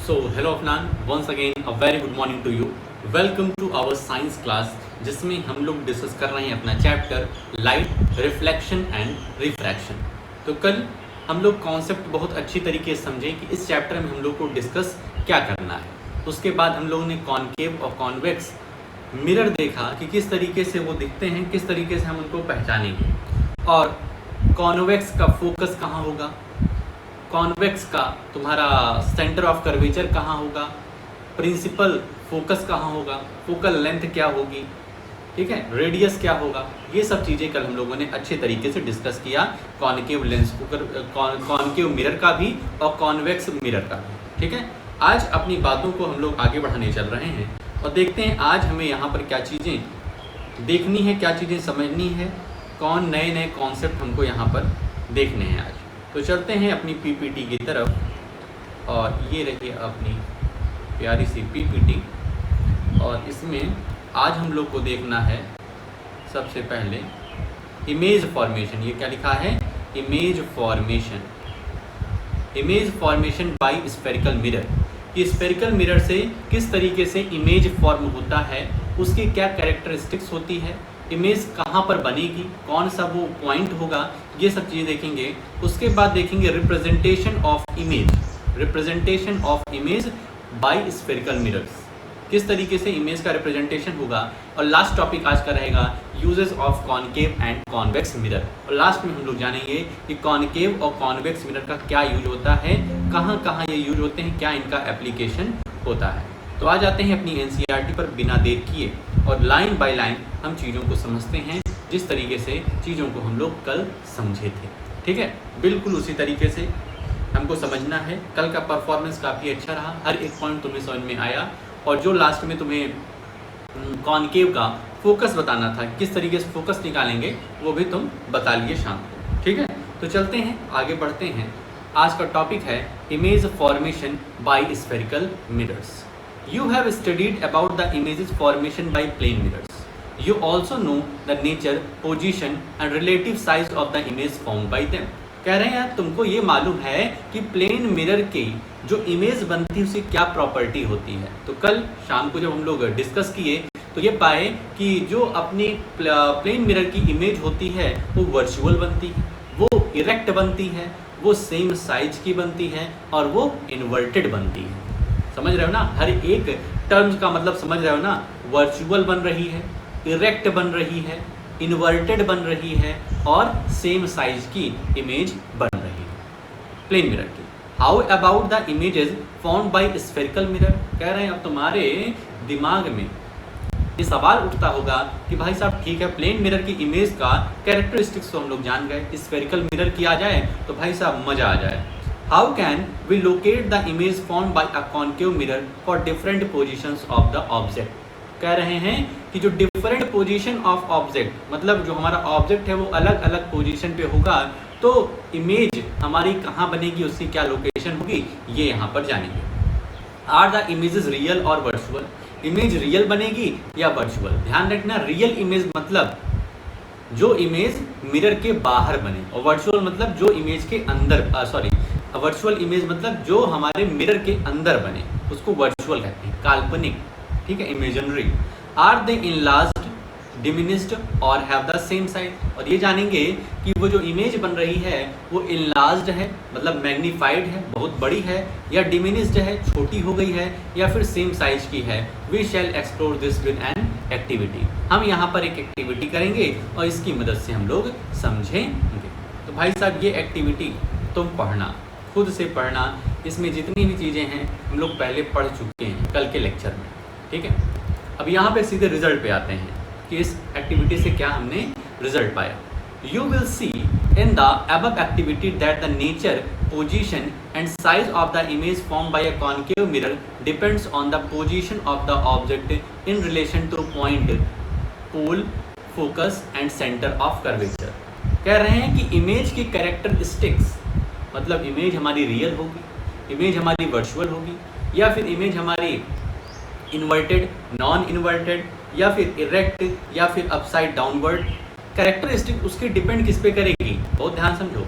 So hello Afnan, once again a very good morning to you. Welcome to our science class जिसमें हम लोग discuss कर रहे हैं अपना chapter light reflection and refraction. तो कल हम लोग कॉन्सेप्ट बहुत अच्छी तरीके से समझे कि इस चैप्टर में हम लोग को डिस्कस क्या करना है। उसके बाद हम लोगों ने कॉनकेव और कॉन्वेक्स मिरर देखा कि किस तरीके से वो दिखते हैं, किस तरीके से हम उनको पहचानेंगे, और कॉन्वेक्स का फोकस कहाँ होगा, कॉन्वेक्स का तुम्हारा सेंटर ऑफ कर्वेचर कहाँ होगा, प्रिंसिपल फोकस कहाँ होगा, फोकल लेंथ क्या होगी, ठीक है, रेडियस क्या होगा, ये सब चीज़ें कल हम लोगों ने अच्छे तरीके से डिस्कस किया। कॉनकेव लेंस कॉनकेव मिरर का भी और कॉन्वेक्स मिरर का भी, ठीक है। आज अपनी बातों को हम लोग आगे बढ़ाने चल रहे हैं और देखते हैं आज हमें यहाँ पर क्या चीज़ें देखनी है, क्या चीज़ें समझनी है, कौन नए नए कॉन्सेप्ट हमको यहाँ पर देखने हैं आज। तो चलते हैं अपनी पीपीटी की तरफ, और ये रही अपनी प्यारी सी पीपीटी, और इसमें आज हम लोग को देखना है सबसे पहले इमेज फॉर्मेशन। ये क्या लिखा है? Image formation. Image formation bye spherical mirror. कि स्फेरिकल मिरर से किस तरीके से इमेज फॉर्म होता है, उसकी क्या कैरेक्टरिस्टिक्स होती है, इमेज कहाँ पर बनेगी, कौन सा वो पॉइंट होगा, ये सब चीज़ें देखेंगे। उसके बाद देखेंगे representation of image, representation of image by spherical mirrors, किस तरीके से इमेज का रिप्रेजेंटेशन होगा। और लास्ट टॉपिक आज का रहेगा uses of concave and convex mirror, और लास्ट में हम लोग जानेंगे कि कॉनकेव और कॉन्वेक्स मिरर का क्या यूज होता है, कहाँ कहाँ ये यूज होते हैं, क्या इनका एप्लीकेशन होता है। तो आ जाते हैं अपनी एनसीईआरटी पर बिना देर किए, और लाइन बाय लाइन हम चीज़ों को समझते हैं जिस तरीके से चीज़ों को हम लोग कल समझे थे, ठीक है। बिल्कुल उसी तरीके से हमको समझना है। कल का परफॉर्मेंस काफ़ी अच्छा रहा, हर एक पॉइंट तुम्हें समझ में आया, और जो लास्ट में तुम्हें कॉनकेव का फोकस बताना था, किस तरीके से फोकस निकालेंगे, वो भी तुम बता लिए शाम को, ठीक है। तो चलते हैं आगे बढ़ते हैं। आज का टॉपिक है image formation bye spherical mirrors. You have studied about the images formation by plane mirrors. You also know the nature, position and relative size of the image formed by them. कह रहे हैं तुमको ये मालूम है कि plane mirror की जो इमेज बनती है उसकी क्या प्रॉपर्टी होती है। तो कल शाम को जब हम लोग डिस्कस किए तो ये पाए कि जो अपनी प्लेन मिरर की इमेज होती है वो वर्चुअल बनती है, वो इरेक्ट बनती है, वो सेम साइज की बनती है, और वो इन्वर्टेड बनती है। समझ रहे हो ना, हर एक टर्म्स का मतलब समझ रहे हो ना। वर्चुअल बन रही है, इरेक्ट बन रही है, इन्वर्टेड बन रही है, और सेम साइज की इमेज बन रही है प्लेन मिरर की। How about the images formed by spherical mirror. कह रहे हैं अब तुम्हारे दिमाग में ये सवाल उठता होगा कि भाई साहब ठीक है, प्लेन मिरर की इमेज का कैरेक्टरिस्टिक्स तो हम लोग जान गए, स्फेरिकल मिरर की आ जाए तो भाई साहब मजा आ जाए। How can we locate the image formed by a concave mirror for different positions of the object? कह रहे हैं कि जो different position of object, मतलब जो हमारा ऑब्जेक्ट है वो अलग अलग पोजीशन पे होगा, तो इमेज हमारी कहाँ बनेगी, उसकी क्या लोकेशन होगी, ये यहाँ पर जानेंगे। आर द इमेजेस रियल और वर्चुअल। इमेज रियल बनेगी या वर्चुअल। ध्यान रखना, रियल इमेज मतलब जो इमेज मिरर के बाहर बने, और वर्चुअल मतलब जो इमेज के अंदर, वर्चुअल इमेज मतलब जो हमारे मिरर के अंदर बने, उसको वर्चुअल कहते हैं, काल्पनिक, ठीक है, imaginary. Are they enlarged, diminished और हैव द सेम साइज। और ये जानेंगे कि वो जो इमेज बन रही है वो इनलार्ज्ड है मतलब मैग्नीफाइड है, बहुत बड़ी है, या डिमिनिश्ड है, छोटी हो गई है, या फिर सेम साइज की है। We shall explore this with an activity. हम यहाँ पर एक एक्टिविटी करेंगे और इसकी मदद से हम लोग समझेंगे। तो भाई साहब ये एक्टिविटी तुम पढ़ना, खुद से पढ़ना। इसमें जितनी भी चीज़ें हैं हम लोग पहले पढ़ चुके हैं कल के लेक्चर में, ठीक है। अब यहाँ पे सीधे रिजल्ट पे आते हैं कि इस एक्टिविटी से क्या हमने रिजल्ट पाया। You will see in the above activity that the nature, position and size of the image form by a concave mirror depends on the position of the object in relation to point, pole, focus and centre of curvature. कह रहे हैं कि image की characteristics मतलब image हमारी real होगी, image हमारी virtual होगी, या फिर इमेज हमारी इन्वर्टेड, नॉन इन्वर्टेड, या फिर इरेक्ट, या फिर अपसाइड डाउनवर्ड। कैरेक्टरिस्टिक उसकी डिपेंड किस पे करेगी, बहुत ध्यान समझो।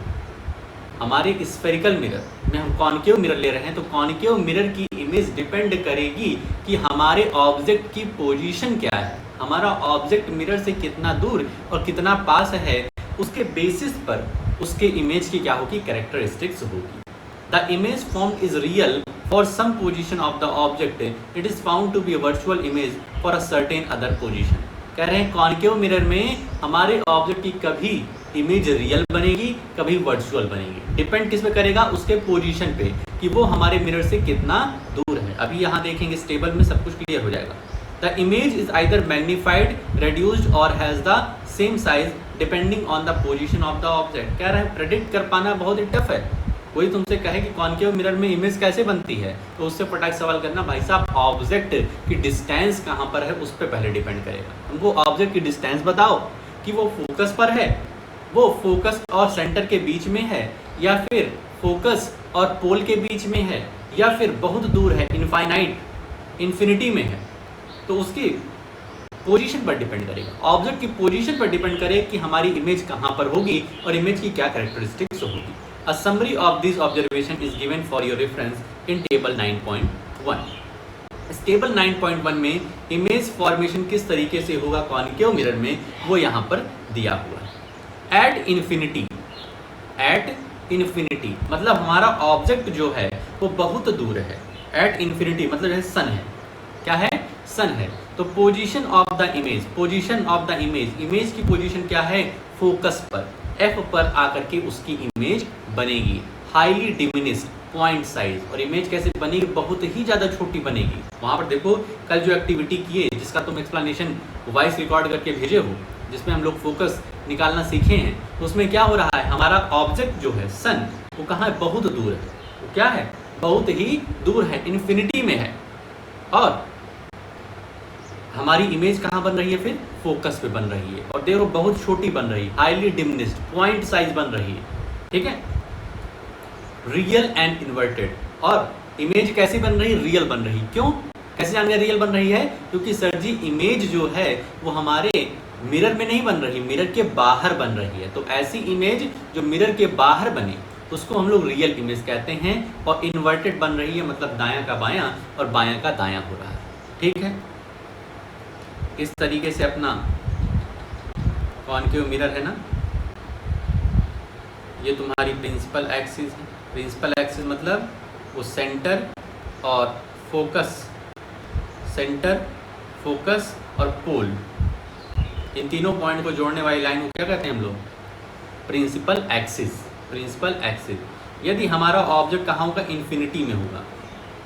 हमारे स्फेरिकल मिरर में हम कॉनकेव मिरर ले रहे हैं, तो कॉनकेव मिरर की इमेज डिपेंड करेगी कि हमारे ऑब्जेक्ट की पोजीशन क्या है, हमारा ऑब्जेक्ट मिरर से कितना दूर और कितना पास है, उसके बेसिस पर उसके इमेज की क्या होगी, कैरेक्टरिस्टिक्स होगी। The image form is real for some position of the object, it is found to be virtual image for a certain other position. कह रहे हैं कॉनकेव मिरर में हमारे ऑब्जेक्ट की कभी इमेज रियल बनेगी, कभी वर्चुअल बनेगी। डिपेंड किस पे करेगा, उसके पोजीशन पे, कि वो हमारे मिरर से कितना दूर है। अभी यहाँ देखेंगे इस टेबल में सब कुछ क्लियर हो जाएगा। The image is either magnified, reduced or has the same size depending on the position of the object. कह रहे हैं प्रेडिक्ट कर पाना बहुत ही टफ है। कोई तुमसे कहे कि कॉनकेव मिरर में इमेज कैसे बनती है, तो उससे फटाक सवाल करना, भाई साहब ऑब्जेक्ट की डिस्टेंस कहाँ पर है उस पर पहले डिपेंड करेगा। हमको ऑब्जेक्ट की डिस्टेंस बताओ कि वो फोकस पर है, वो फोकस और सेंटर के बीच में है, या फिर फोकस और पोल के बीच में है, या फिर बहुत दूर है, इन्फिनिटी में है, तो उसकी पोजीशन पर डिपेंड करेगा। ऑब्जेक्ट की पोजीशन पर डिपेंड करे कि हमारी इमेज कहाँ पर होगी और इमेज की क्या कैरेक्टरिस्टिक्स होगी। A summary of this observation is given for your reference in table 9.1. इस टेबल 9.1 में इमेज फॉर्मेशन किस तरीके से होगा कॉनकेव मिरर में, वो यहाँ पर दिया हुआ है। एट इन्फिनिटी मतलब हमारा ऑब्जेक्ट जो है वो बहुत दूर है। एट इन्फिनिटी मतलब है सन है, क्या है, सन है। तो position of the image, image की पोजीशन क्या है, फोकस पर, एफ पर आकर के उसकी इमेज बनेगी। हाईली डिमिनिश्ड पॉइंट साइज, और इमेज कैसे बनेगी, बहुत ही ज़्यादा छोटी बनेगी। वहाँ पर देखो कल जो एक्टिविटी किए, जिसका तुम एक्सप्लेनेशन वॉइस रिकॉर्ड करके भेजे हो, जिसमें हम लोग फोकस निकालना सीखे हैं, तो उसमें क्या हो रहा है, हमारा ऑब्जेक्ट जो है सन, वो कहाँ है, बहुत दूर है। वो क्या है, बहुत ही दूर है, इन्फिनिटी में है। और हमारी इमेज कहाँ बन रही है, फिर फोकस पे बन रही है, और देखो बहुत छोटी बन रही है, हाईली डिमिनिश्ड पॉइंट साइज बन रही है। ठीक है, रियल एंड इन्वर्टेड। और इमेज कैसी बन रही है, रियल बन रही। क्यों, कैसे जान गए रियल बन रही है, क्योंकि सर जी इमेज जो है वो हमारे मिरर में नहीं बन रही, मिरर के बाहर बन रही है। तो ऐसी इमेज जो मिरर के बाहर बने उसको हम लोग रियल इमेज कहते हैं। और इन्वर्टेड बन रही है मतलब दायां का बायां और बायां का दायां हो रहा है। ठीक है, इस तरीके से अपना कॉनकेव मिरर है ना, ये तुम्हारी प्रिंसिपल एक्सिस है। प्रिंसिपल एक्सिस मतलब वो सेंटर और फोकस, सेंटर, फोकस और पोल, इन तीनों पॉइंट को जोड़ने वाली लाइन को क्या कहते हैं हम लोग, प्रिंसिपल एक्सिस। Principal axis. यदि हमारा ऑब्जेक्ट कहाँ होगा, इन्फिनिटी में होगा,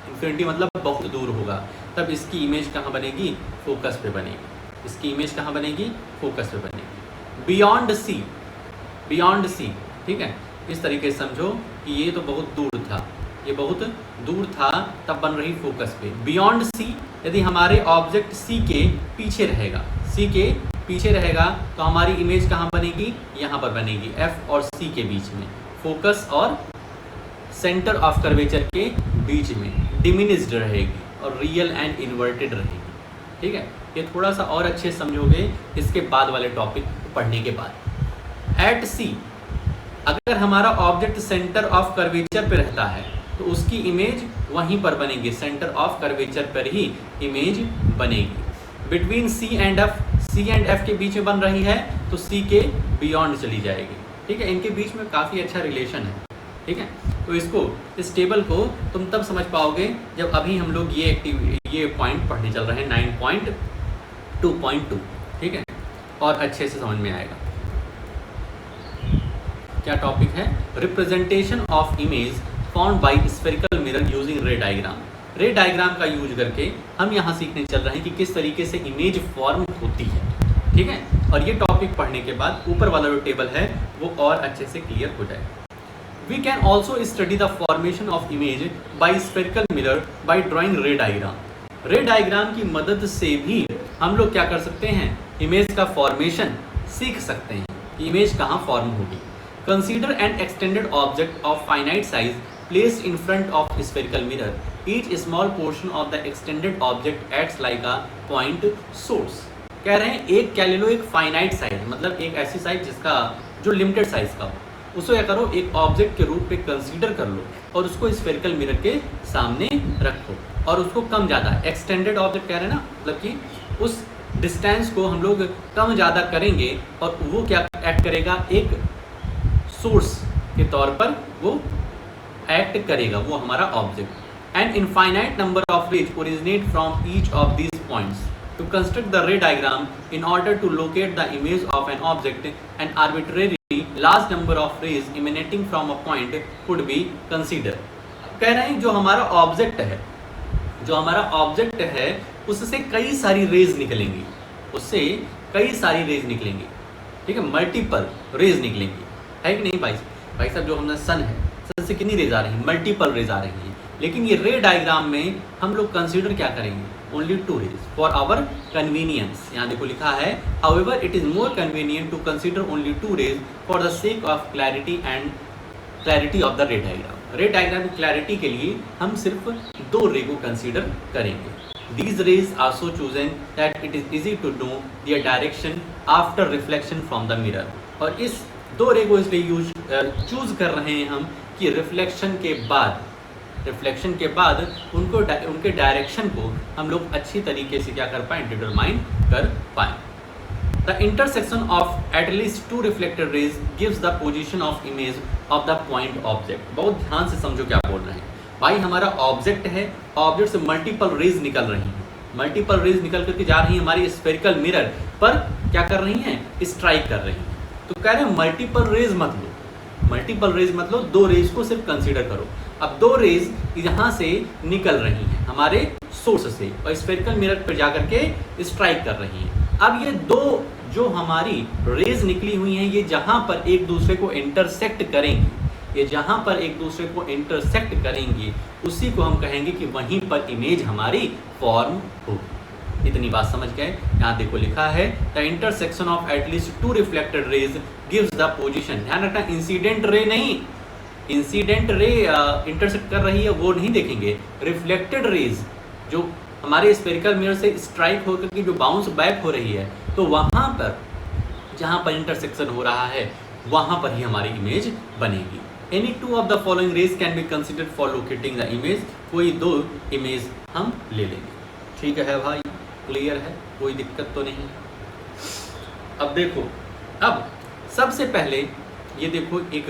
इन्फिनिटी मतलब बहुत दूर होगा, तब इसकी इमेज कहाँ बनेगी, फोकस पे बनेगी। इसकी इमेज कहाँ बनेगी, फोकस पे बनेगी। बियॉन्ड सी, बियॉन्ड सी, ठीक है, इस तरीके से समझो कि ये तो बहुत दूर था, ये बहुत दूर था, तब बन रही फोकस पे। बियॉन्ड सी, यदि हमारे ऑब्जेक्ट सी के पीछे रहेगा, सी के पीछे रहेगा, तो हमारी इमेज कहाँ बनेगी, यहाँ पर बनेगी, एफ और सी के बीच में, फोकस और सेंटर ऑफ कर्वेचर के बीच में, डिमिनिश्ड रहेगी और रियल एंड इन्वर्टेड रहेगी। ठीक है, ये थोड़ा सा और अच्छे समझोगे इसके बाद वाले टॉपिक पढ़ने के बाद। एट सी, अगर हमारा ऑब्जेक्ट सेंटर ऑफ कर्वेचर पे रहता है तो उसकी इमेज वहीं पर बनेगी, सेंटर ऑफ कर्वेचर पर ही इमेज बनेगी। Between C and F, C and F के बीच में बन रही है तो सी के बियॉन्ड चली जाएगी। ठीक है, इनके बीच में काफ़ी अच्छा रिलेशन है। ठीक है, तो इसको, इस टेबल को तुम तब समझ पाओगे जब अभी हम लोग ये पॉइंट पढ़ने चल रहे हैं 9.2.2। ठीक है, और अच्छे से समझ में आएगा। क्या टॉपिक है, representation of image found by spherical mirror using रे डायग्राम। रे डायग्राम का यूज करके हम यहाँ सीखने चल रहे हैं कि किस तरीके से इमेज फॉर्म होती है। ठीक है, और ये टॉपिक पढ़ने के बाद ऊपर वाला जो टेबल है वो और अच्छे से क्लियर हो जाएगा। We can also study the formation of image by spherical mirror by drawing ray diagram. रे डायग्राम की मदद से भी हम लोग क्या कर सकते हैं, इमेज का फॉर्मेशन सीख सकते हैं, इमेज कहाँ फॉर्म होगी। Consider an extended object of finite size placed in front of spherical mirror. Each small portion of the extended object acts like a point source. कह रहे हैं एक क्या ले लो, एक फाइनाइट साइज, मतलब एक ऐसी साइज जिसका जो लिमिटेड साइज का हो, उसको क्या करो, एक ऑब्जेक्ट के रूप में कंसीडर कर लो और उसको स्फेरिकल मिरर के सामने रखो और उसको कम ज़्यादा एक्सटेंडेड ऑब्जेक्ट कह रहे हैं ना, मतलब कि उस डिस्टेंस को हम लोग कम ज़्यादा करेंगे और वो क्या एक्ट करेगा, एक सोर्स के तौर पर वो एक्ट करेगा, वो हमारा object. And infinite number of rays originate from each of these points to construct the ray diagram in order to locate the image of an object and arbitrary large number of rays emanating from a point could be consider. कह रहे हैं जो हमारा object है, जो हमारा object है उससे कई सारी रेज निकलेंगी, उससे कई सारी रेज निकलेंगी, ठीक है, मल्टीपल रेज निकलेंगी, है कि नहीं भाई साहब? जो हमारा सन है, सन से कितनी रेज आ रही हैं? मल्टीपल रेज आ रही हैं। लेकिन ये रे डायग्राम में हम लोग कंसीडर क्या करेंगे? Only 2 rays for our convenience. यहाँ देखो लिखा है, however it is more convenient to consider only 2 rays for the sake of clarity of the ray diagram. Ray diagram की क्लैरिटी के लिए हम सिर्फ 2 रे को कंसीडर करेंगे। These rays are so chosen that it is easy to know their direction after reflection from the mirror। और इस 2 रे को इसलिए चूज कर रहे हैं हम कि रिफ्लेक्शन के बाद उनके डायरेक्शन को हम लोग अच्छी तरीके से क्या कर पाएँ, डिटरमाइन कर पाएँ। The intersection of at least 2 reflected rays gives the position of image of the point object। बहुत ध्यान से समझो क्या बोल रहे हैं भाई। हमारा ऑब्जेक्ट है, ऑब्जेक्ट से मल्टीपल रेज निकल रही हैं, मल्टीपल रेज निकल करके जा रही हैं हमारी स्फेरिकल मिरर पर, क्या कर रही हैं, स्ट्राइक कर रही हैं। तो कह रहे हैं मल्टीपल रेज मत लो, मल्टीपल रेज मत लो, 2 रेज को सिर्फ कंसीडर करो। अब 2 रेज यहाँ से निकल रही हैं हमारे सोर्स से और स्फेरिकल मिरर पर जा करके स्ट्राइक कर रही हैं। अब ये 2 जो हमारी रेज निकली हुई हैं, ये जहाँ पर एक दूसरे को इंटरसेक्ट करेंगी, ये जहाँ पर एक दूसरे को इंटरसेक्ट करेंगी, उसी को हम कहेंगे कि वहीं पर इमेज हमारी फॉर्म होगी। इतनी बात समझ गए? यहाँ देखो लिखा है, the intersection of at least 2 reflected raise gives the position. ध्यान रखना, इंसिडेंट रे नहीं, इंसिडेंट रे इंटरसेक्ट कर रही है वो नहीं देखेंगे, रिफ्लेक्टेड रेज जो हमारे स्फेरिकल मिरर से स्ट्राइक होकर के जो बाउंस बैक हो रही है, तो वहाँ पर जहाँ पर इंटरसेक्शन हो रहा है वहाँ पर ही हमारी इमेज बनेगी। Any 2 of the following rays can be considered for locating the image। कोई 2 इमेज हम ले लेंगे। ठीक है भाई, क्लियर है, कोई दिक्कत तो नहीं। अब देखो, अब सबसे पहले ये देखो एक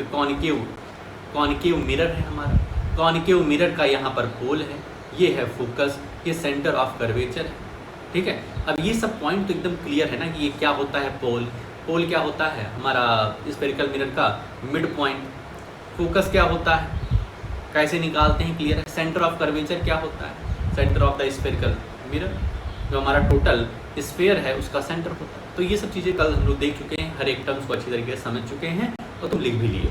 कॉनकेव मिरर है हमारा, कॉनकेव मिरर का यहाँ पर पोल है, ये है फोकस, ये सेंटर ऑफ कर्वेचर है, ठीक है। अब ये सब पॉइंट तो एकदम क्लियर है ना कि ये क्या होता है, पोल क्या होता है हमारा स्फेरिकल मिरर का मिड पॉइंट, फोकस क्या होता है, कैसे निकालते हैं, क्लियर है। सेंटर ऑफ कर्वेचर क्या होता है, centre of the spherical mirror, जो हमारा टोटल स्फेयर है उसका सेंटर होता है। तो ये सब चीज़ें कल हम लोग देख चुके हैं, हर एक टर्म्स को अच्छी तरीके से समझ चुके हैं और तुम लिख भी लिए,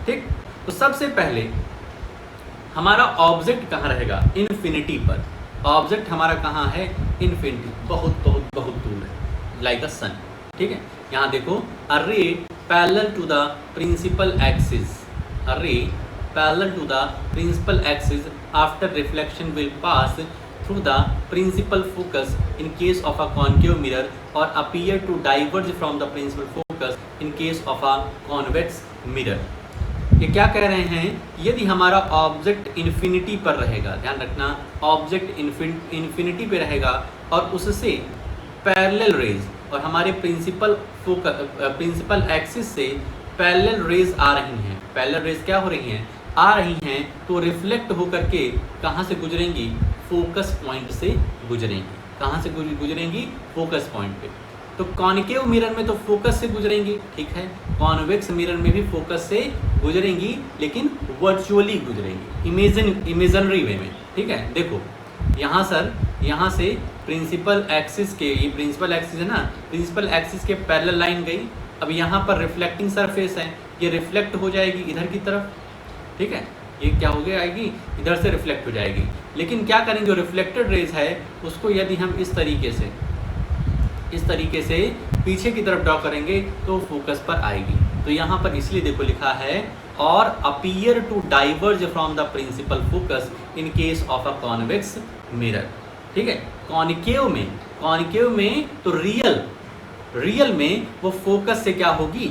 ठीक। तो सबसे पहले हमारा ऑब्जेक्ट कहाँ रहेगा, इन्फिनिटी पर। ऑब्जेक्ट हमारा कहाँ है, इन्फिनिटी, बहुत बहुत बहुत दूर है, लाइक द सन, ठीक है। यहाँ देखो, a ray parallel to the principal axis, a ray parallel to the principal axis after reflection will pass through the principal focus in case of a concave mirror or appear to diverge from the principal focus in case of a convex mirror। ये क्या कह रहे हैं, यदि हमारा object infinity पर रहेगा, ध्यान रखना, ऑब्जेक्ट इन्फिनिटी पे रहेगा और उससे पैरेलल रेज और हमारे प्रिंसिपल एक्सिस से पैरेलल रेज आ रही हैं, पैरेलल रेज क्या हो रही हैं, आ रही हैं, तो रिफ्लेक्ट होकर के कहाँ से गुजरेंगी, फोकस पॉइंट से गुजरेंगी। कहाँ से गुजरेंगी, फोकस पॉइंट पे। तो कॉनकेव मिरर में तो फोकस से गुजरेंगी, ठीक है, कॉन्वेक्स मिरर में भी फोकस से गुजरेंगी, लेकिन वर्चुअली गुजरेंगी, इमेजनरी वे में, ठीक है। देखो यहाँ से प्रिंसिपल एक्सिस के, ये प्रिंसिपल एक्सिस है ना, प्रिंसिपल एक्सिस के पैरेलल लाइन गई, अब यहाँ पर रिफ्लेक्टिंग सरफेस है, ये रिफ्लेक्ट हो जाएगी इधर की तरफ, ठीक है, ये क्या हो गया, आएगी इधर से रिफ्लेक्ट हो जाएगी। लेकिन क्या करेंगे, जो रिफ्लेक्टेड रेज है उसको यदि हम इस तरीके से पीछे की तरफ ड्रॉ करेंगे तो फोकस पर आएगी। तो यहाँ पर इसलिए देखो लिखा है, और appear to diverge from the principal focus in case of a convex mirror, ठीक है। कॉनकेव में तो रियल में वो फोकस से क्या होगी,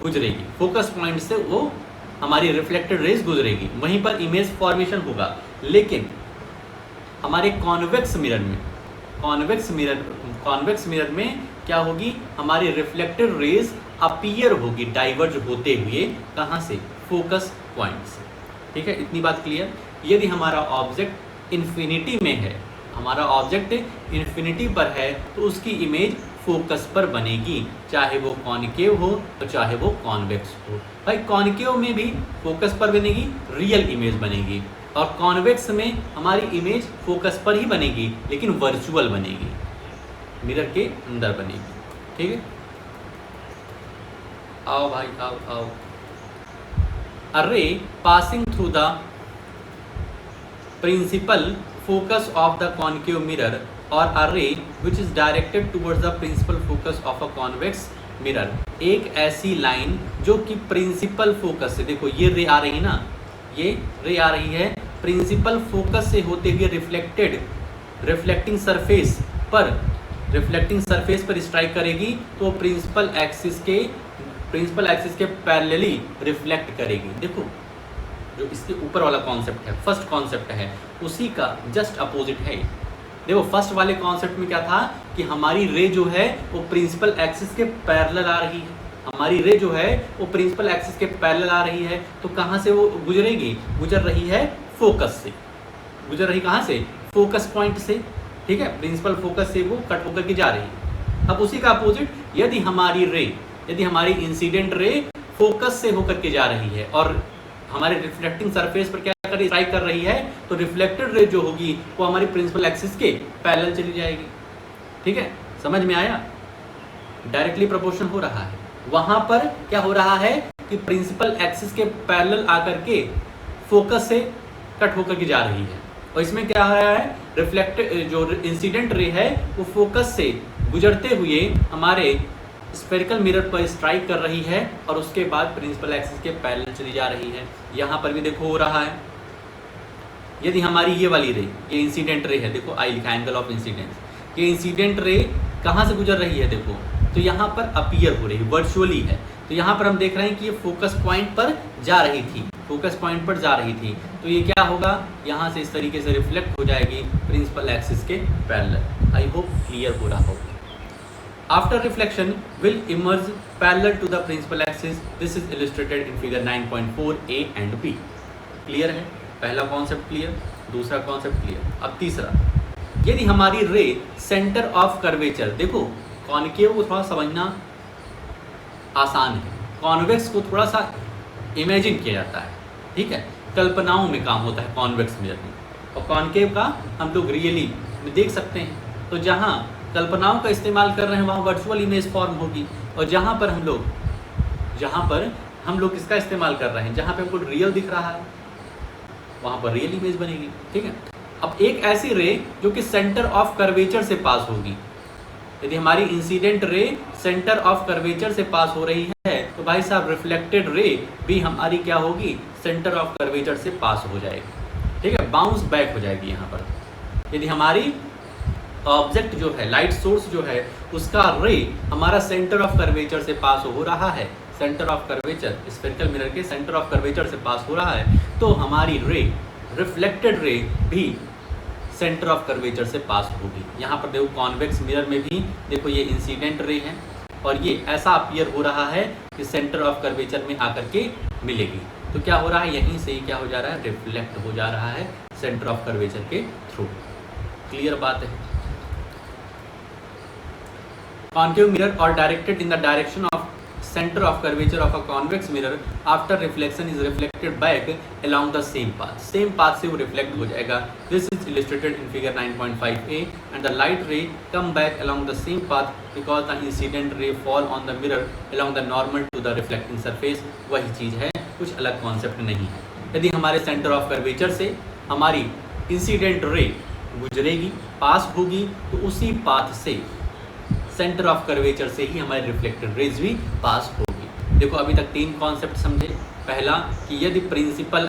गुजरेगी, फोकस पॉइंट से वो हमारी रिफ्लेक्टेड रेज गुजरेगी, वहीं पर इमेज फॉर्मेशन होगा। लेकिन हमारे कॉन्वेक्स मिरर में क्या होगी, हमारी रिफ्लेक्टेड रेज अपीयर होगी डाइवर्ज होते हुए, कहाँ से, फोकस पॉइंट से। ठीक है, इतनी बात क्लियर। यदि हमारा ऑब्जेक्ट इन्फिनिटी में है, हमारा ऑब्जेक्ट इन्फिनिटी पर है, तो उसकी इमेज फोकस पर बनेगी, चाहे वो कॉनकेव हो तो चाहे वो कॉन्वेक्स हो। भाई कॉनकेव में भी फोकस पर बनेगी, रियल इमेज बनेगी, और कॉन्वेक्स में हमारी इमेज फोकस पर ही बनेगी लेकिन वर्चुअल बनेगी, मिरर के अंदर बनेगी। ठीक है, आओ भाई आओ। A ray passing through the principal focus of the concave mirror or a ray which is directed towards the principal focus of a convex mirror, एक ऐसी लाइन जो कि प्रिंसिपल फोकस से, देखो ये रे आ रही है ना, ये रे आ रही है प्रिंसिपल फोकस से होते हुए रिफ्लेक्टिंग सरफेस पर स्ट्राइक करेगी, तो प्रिंसिपल एक्सिस के पैरेलली रिफ्लेक्ट करेगी। देखो जो इसके ऊपर वाला कॉन्सेप्ट है, फर्स्ट कॉन्सेप्ट है, उसी का जस्ट अपोजिट है। देखो फर्स्ट वाले कॉन्सेप्ट में क्या था कि हमारी रे जो है वो प्रिंसिपल एक्सिस के पैरेलल आ रही है, हमारी रे जो है वो प्रिंसिपल एक्सिस के पैरेलल आ रही है, तो कहाँ से वो गुजरेगी, गुजर रही है फोकस से, गुजर रही कहाँ से, फोकस पॉइंट से। ठीक है, प्रिंसिपल फोकस से वो कट होकर के जा रही है। अब उसी का अपोजिट, यदि हमारी इंसिडेंट रे फोकस से होकर के जा रही है और हमारे रिफ्लेक्टिंग सरफेस पर क्या कर स्ट्राइक कर रही है, तो रिफ्लेक्टेड रे जो होगी वो हमारी प्रिंसिपल एक्सिस के पैरेलल चली जाएगी। ठीक है, समझ में आया, डायरेक्टली प्रोपोर्शन हो रहा है। वहां पर क्या हो रहा है कि प्रिंसिपल एक्सिस के पैरेलल आकर के फोकस से कट होकर के जा रही है, और इसमें क्या हो रहा है, रिफ्लेक्टेड जो इंसिडेंट रे है वो फोकस से गुजरते हुए हमारे स्फेरिकल मिरर पर स्ट्राइक कर रही है और उसके बाद प्रिंसिपल एक्सिस के पैरेलल चली जा रही है। यहाँ पर भी देखो हो रहा है। यदि हमारी ये वाली रे, ये इंसिडेंट रे है, देखो आई लिखा एंगल ऑफ इंसिडेंस, ये इंसिडेंट रे कहाँ से गुजर रही है, देखो तो यहाँ पर अपीयर हो रही है, वर्चुअली है। तो यहाँ पर हम देख रहे हैं कि ये फोकस पॉइंट पर जा रही थी, तो ये क्या होगा, यहाँ से इस तरीके से रिफ्लेक्ट हो जाएगी प्रिंसिपल एक्सिस के पैरेलल। आई होप क्लियर हो रहा होगा। After reflection will emerge parallel to the principal axis. This is illustrated in figure 9.4 A and B. Clear है, पहला कॉन्सेप्ट क्लियर, दूसरा कॉन्सेप्ट क्लियर। अब तीसरा, यदि हमारी रे सेंटर ऑफ कर्वेचर, देखो कॉनकेव को थोड़ा समझना आसान है, कॉन्वेक्स को थोड़ा सा इमेजिन किया जाता है। ठीक है, कल्पनाओं में काम होता है कॉन्वेक्स मिरर में, और कॉनकेव का हम लोग रियली में देख सकते हैं। तो जहाँ कल्पनाओं का इस्तेमाल कर रहे हैं वहाँ वर्चुअल इमेज फॉर्म होगी, और जहाँ पर हम लोग इसका इस्तेमाल कर रहे हैं, जहाँ पे हमको रियल दिख रहा है वहाँ पर रियल इमेज बनेगी। ठीक है, अब एक ऐसी रे जो कि सेंटर ऑफ कर्वेचर से पास होगी, यदि हमारी incident ray centre of curvature से पास हो रही है, तो भाई साहब रिफ्लेक्टेड रे भी हमारी क्या होगी, सेंटर ऑफ कर्वेचर से पास हो जाएगी। ठीक है, बाउंस बैक हो जाएगी यहाँ पर। यदि हमारी ऑब्जेक्ट जो है, लाइट सोर्स जो है, उसका रे हमारा सेंटर ऑफ कर्वेचर से पास हो रहा है, centre of curvature, spherical mirror के सेंटर ऑफ कर्वेचर से पास हो रहा है, तो हमारी रे, रिफ्लेक्टेड रे भी सेंटर ऑफ कर्वेचर से पास होगी। यहाँ पर देखो कॉन्वेक्स मिरर में भी देखो ये इंसिडेंट रे है, और ये ऐसा अपीयर हो रहा है कि सेंटर ऑफ कर्वेचर में आकर के मिलेगी। तो क्या हो रहा है, यहीं से ही क्या हो जा रहा है, रिफ्लेक्ट हो जा रहा है सेंटर ऑफ कर्वेचर के थ्रू। क्लियर बात है। Concave mirror or directed in the direction of center of curvature of a convex mirror after reflection is reflected back along the same path से वो reflect हो जाएगा। This is illustrated in figure 9.5a and the light ray come back along the same path because the incident ray fall on the mirror along the normal to the reflecting surface। वही चीज़ है, कुछ अलग concept नहीं है। यदि हमारे centre of curvature से हमारी इंसिडेंट रे गुजरेगी, पास होगी, तो उसी पाथ से सेंटर ऑफ कर्वेचर से ही हमारी रिफ्लेक्टेड रेज भी पास होगी। देखो अभी तक तीन कॉन्सेप्ट समझे। पहला कि यदि प्रिंसिपल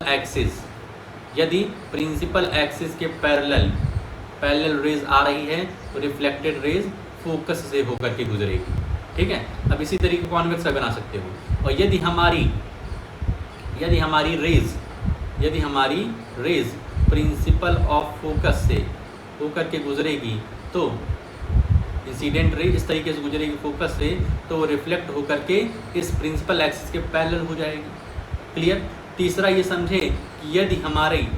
एक्सिस के पैरेलल रेज आ रही है, तो रिफ्लेक्टेड रेज फोकस से होकर के गुजरेगी। ठीक है। अब इसी तरीके कॉन्वेक्स बना सकते हो। और यदि हमारी रेज प्रिंसिपल ऑफ फोकस से होकर के गुजरेगी तो इंसिडेंट रे इस तरीके से गुजरेगी फोकस से, तो वो रिफ्लेक्ट होकर के इस प्रिंसिपल एक्सिस के पैरेलल हो जाएगी। क्लियर। तीसरा ये समझे कि यदि हमारी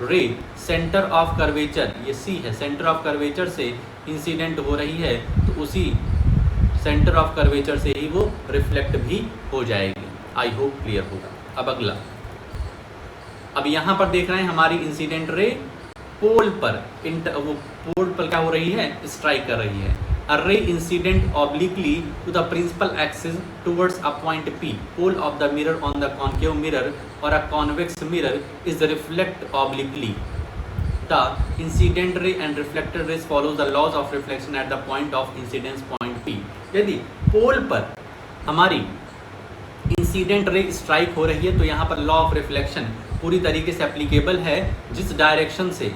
रे सेंटर ऑफ कर्वेचर, ये सी है, सेंटर ऑफ कर्वेचर से इंसिडेंट हो रही है तो उसी सेंटर ऑफ कर्वेचर से ही वो रिफ्लेक्ट भी हो जाएगी। आई होप क्लियर होगा। अब अगला, अब यहाँ पर देख रहे हैं हमारी इंसिडेंट रे पोल पर वो पोल पर क्या हो रही है, स्ट्राइक कर रही है। A ray incident obliquely to the principal axis towards a point P, pole of the mirror on the concave mirror or a convex mirror is reflect obliquely the incident ray and reflected rays follows the laws of reflection at the point of incidence point P। यदि पोल पर हमारी incident ray strike हो रही है तो यहाँ पर law of reflection पूरी तरीके से एप्लीकेबल है। जिस डायरेक्शन से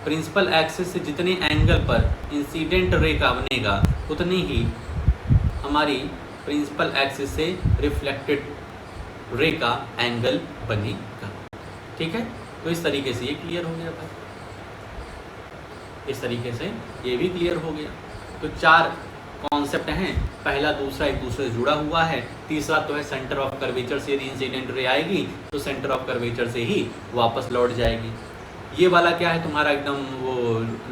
प्रिंसिपल एक्सिस से जितने एंगल पर इंसिडेंट रे का बनेगा उतनी ही हमारी प्रिंसिपल एक्सिस से रिफ्लेक्टेड रे का एंगल बनेगा। ठीक है, तो इस तरीके से ये क्लियर हो गया भाई, इस तरीके से ये भी क्लियर हो गया। तो चार कॉन्सेप्ट हैं, पहला दूसरा एक दूसरे से जुड़ा हुआ है, तीसरा तो है सेंटर ऑफ कर्वेचर से यदि इंसिडेंट रे आएगी तो सेंटर ऑफ कर्वेचर से ही वापस लौट जाएगी। ये वाला क्या है तुम्हारा एकदम वो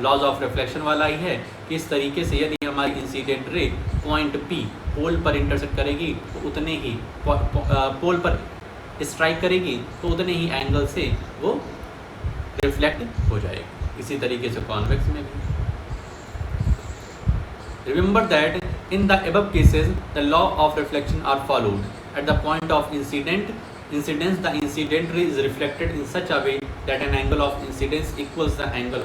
लॉज ऑफ रिफ्लेक्शन वाला ही है कि इस तरीके से यदि हमारी इंसिडेंट रे पॉइंट P पोल पर इंटरसेक्ट करेगी तो उतने ही पोल पर स्ट्राइक करेगी तो उतने ही एंगल से वो रिफ्लेक्ट हो जाएगी। इसी तरीके से कॉन्वेक्स में भी। Remember that in the above cases, the law of reflection are followed. At the point of incidence, the incident ray is reflected in such a way that an angle of incidence equals the angle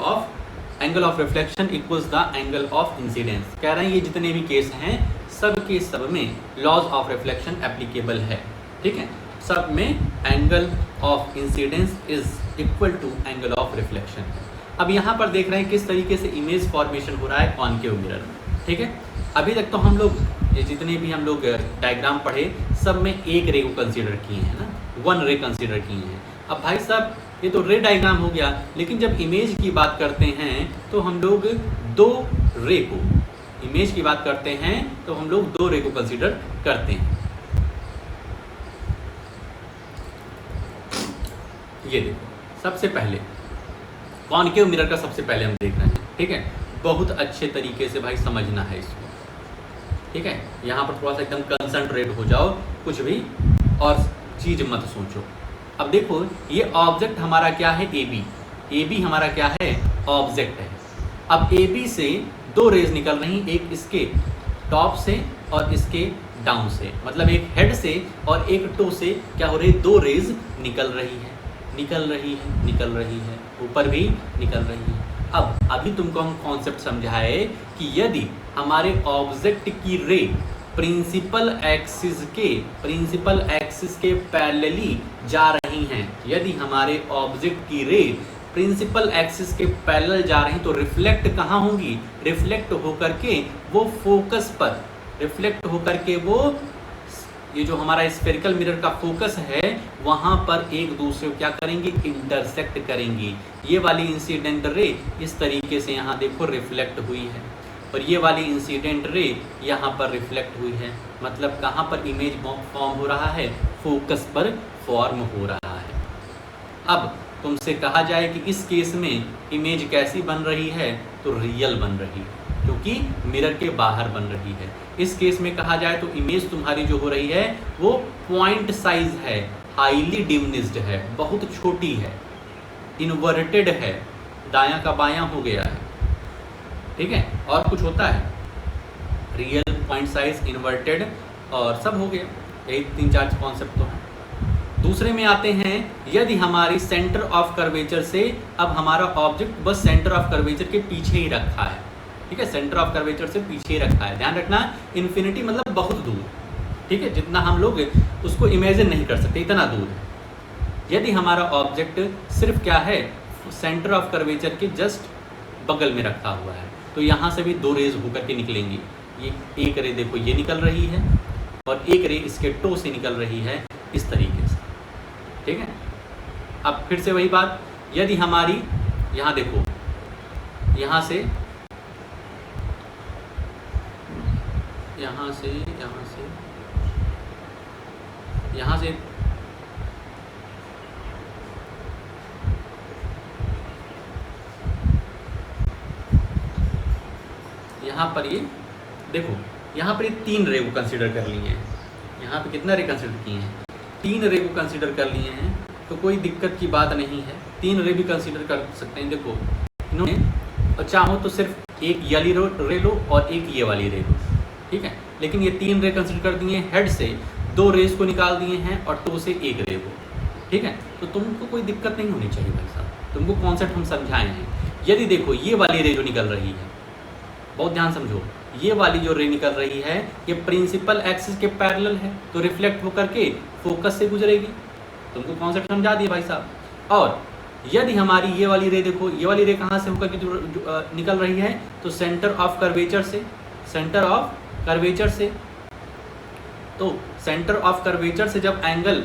of reflection equals the angle of incidence. कह रहे हैं ये जितने भी case हैं सब के सब में laws of reflection applicable है। ठीक है, सब में angle of incidence is equal to angle of reflection। अब यहाँ पर देख रहे हैं किस तरीके से इमेज फॉर्मेशन हो रहा है कॉन्केव मिरर में। ठीक है, अभी तक तो हम लोग जितने भी हम लोग डायग्राम पढ़े सब में एक रे को कंसीडर किए हैं ना, वन रे कंसीडर किए हैं। अब भाई साहब ये तो रे डायग्राम हो गया, लेकिन जब इमेज की बात करते हैं तो हम लोग दो रे को, इमेज की बात करते हैं तो हम लोग दो रे को कंसीडर करते हैं। ये देखो, सबसे पहले कॉन्केव मिरर का सबसे पहले हम देख रहे हैं। ठीक है, बहुत अच्छे तरीके से भाई समझना है इसको। ठीक है, यहाँ पर थोड़ा सा एकदम कंसंट्रेट हो जाओ, कुछ भी और चीज़ मत सोचो। अब देखो ये ऑब्जेक्ट हमारा क्या है, ए बी हमारा क्या है, ऑब्जेक्ट है। अब ए बी से दो रेज निकल रही, एक इसके टॉप से और इसके डाउन से, मतलब एक हेड से और एक टो से क्या हो रही है, दो रेज निकल रही है, ऊपर भी निकल रही है। अब अभी तुमको हम कॉन्सेप्ट समझाए कि यदि हमारे ऑब्जेक्ट की रे प्रिंसिपल एक्सिस के पैरेलली जा रही हैं, यदि हमारे ऑब्जेक्ट की रे प्रिंसिपल एक्सिस के पैरेलल जा रही तो रिफ्लेक्ट कहाँ होंगी, रिफ्लेक्ट होकर के वो फोकस पर, रिफ्लेक्ट होकर के वो ये जो हमारा स्फेरिकल मिरर का फोकस है वहाँ पर एक दूसरे को क्या करेंगे, इंटरसेक्ट करेंगी। ये वाली इंसिडेंट रे इस तरीके से यहाँ देखो रिफ्लेक्ट हुई है और ये वाली इंसिडेंट रे यहाँ पर रिफ्लेक्ट हुई है, मतलब कहाँ पर इमेज फॉर्म हो रहा है, फोकस पर फॉर्म हो रहा है। अब तुमसे कहा जाए कि इस केस में इमेज कैसी बन रही है, तो रियल बन रही है क्योंकि मिरर के बाहर बन रही है। इस केस में कहा जाए तो इमेज तुम्हारी जो हो रही है वो पॉइंट साइज है, हाईली डिमिनिश्ड है, बहुत छोटी है, इन्वर्टेड है, दायां का बायां हो गया है। ठीक है, और कुछ होता है, रियल, पॉइंट साइज, इन्वर्टेड और सब हो गया। यही 3-4 कॉन्सेप्ट तो हैं। दूसरे में आते हैं, यदि हमारी सेंटर ऑफ कर्वेचर से, अब हमारा ऑब्जेक्ट बस सेंटर ऑफ कर्वेचर के पीछे ही रखा है। ठीक है, सेंटर ऑफ कर्वेचर से पीछे रखा है, ध्यान रखना, इन्फिनिटी मतलब बहुत दूर। ठीक है, जितना हम लोग उसको इमेजिन नहीं कर सकते इतना दूर है। यदि हमारा ऑब्जेक्ट सिर्फ क्या है, सेंटर ऑफ कर्वेचर के जस्ट बगल में रखा हुआ है, तो यहाँ से भी दो रेज होकर के निकलेंगी। ये एक रे देखो ये निकल रही है और एक रे इसके टो से निकल रही है इस तरीके से, ठीक है। अब फिर से वही बात, यदि हमारी यहाँ देखो यहाँ से यहाँ से यहाँ से यहाँ से यहाँ पर ये देखो, यहाँ पर ये 3 रे को कंसीडर कर लिए हैं। यहाँ पे कितना रे कंसीडर किए हैं? 3 रे को कंसीडर कर लिए हैं, तो कोई दिक्कत की बात नहीं है। 3 रे भी कंसीडर कर सकते हैं। देखो इन्होंने, और चाहो तो सिर्फ एक ये वाली रे लो और एक ये वाली रे लो, ठीक है। लेकिन ये 3 रे कंसीडर कर दिए हैं। हेड से 2 रेस को निकाल दिए हैं और टो से 1 रे को, ठीक है। तो तुमको कोई दिक्कत नहीं होनी चाहिए भाई साहब, तुमको कॉन्सेप्ट हम समझाए हैं। यदि देखो ये वाली रे जो निकल रही है, बहुत ध्यान समझो, ये वाली जो रे निकल रही है ये प्रिंसिपल एक्सिस के पैरेलल है, तो रिफ्लेक्ट होकर के फोकस से गुजरेगी। तुमको कॉन्सेप्ट समझा दिए भाई साहब। और यदि हमारी ये वाली रे देखो, ये वाली रे कहाँ से होकर के निकल रही है, तो सेंटर ऑफ कर्वेचर से, सेंटर ऑफ कर्वेचर से। तो सेंटर ऑफ कर्वेचर से जब angle,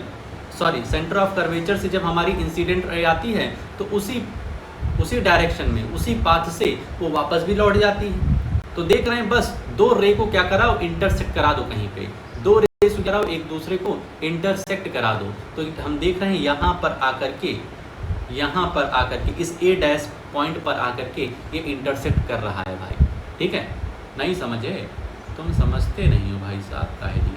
sorry centre of curvature से जब हमारी इंसिडेंट रे आती है तो उसी डायरेक्शन में, उसी पाथ से वो वापस भी लौट जाती है। तो देख रहे हैं, बस 2 रे को क्या कराओ, इंटरसेक्ट करा दो कहीं पे, 2 रे से कराओ एक दूसरे को इंटरसेक्ट करा दो। तो हम देख रहे हैं यहाँ पर आकर के इस ए डैश पॉइंट पर आकर के ये इंटरसेक्ट कर रहा है भाई, ठीक है। नहीं समझे? तुम समझते नहीं हो भाई साहब, काहे लिए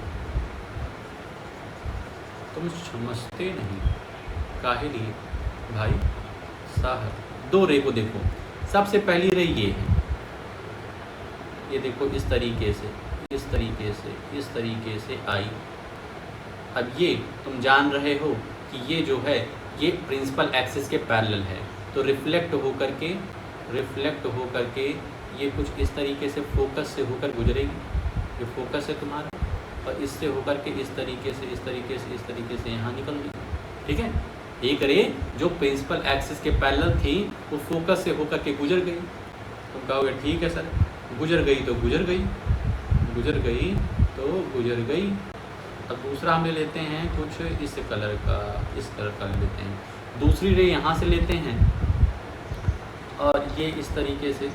तुम समझते नहीं, काहे लिए भाई साहब। 2 रे को देखो, सबसे पहली रे ये है, ये देखो इस तरीके से, इस तरीके से, इस तरीके से आई। अब ये तुम जान रहे हो कि ये जो है ये प्रिंसिपल एक्सिस के पैरेलल है, तो रिफ्लेक्ट होकर के ये कुछ इस तरीके से फोकस से होकर गुजरेगी। ये फोकस है तुम्हारा, और इससे होकर के इस तरीके से, इस तरीके से, इस तरीके से यहाँ निकल गई, ठीक है। एक रे जो प्रिंसिपल एक्सिस के पैरेलल थी वो फोकस से होकर के गुजर गई। तुम कहोगे ठीक है सर, गुजर गई तो गुजर गई, गुजर गई तो गुजर गई। अब दूसरा हम ले लेते हैं कुछ इस कलर का, इस कलर का ले लेते हैं। दूसरी रे यहाँ से लेते हैं और ये इस तरीके से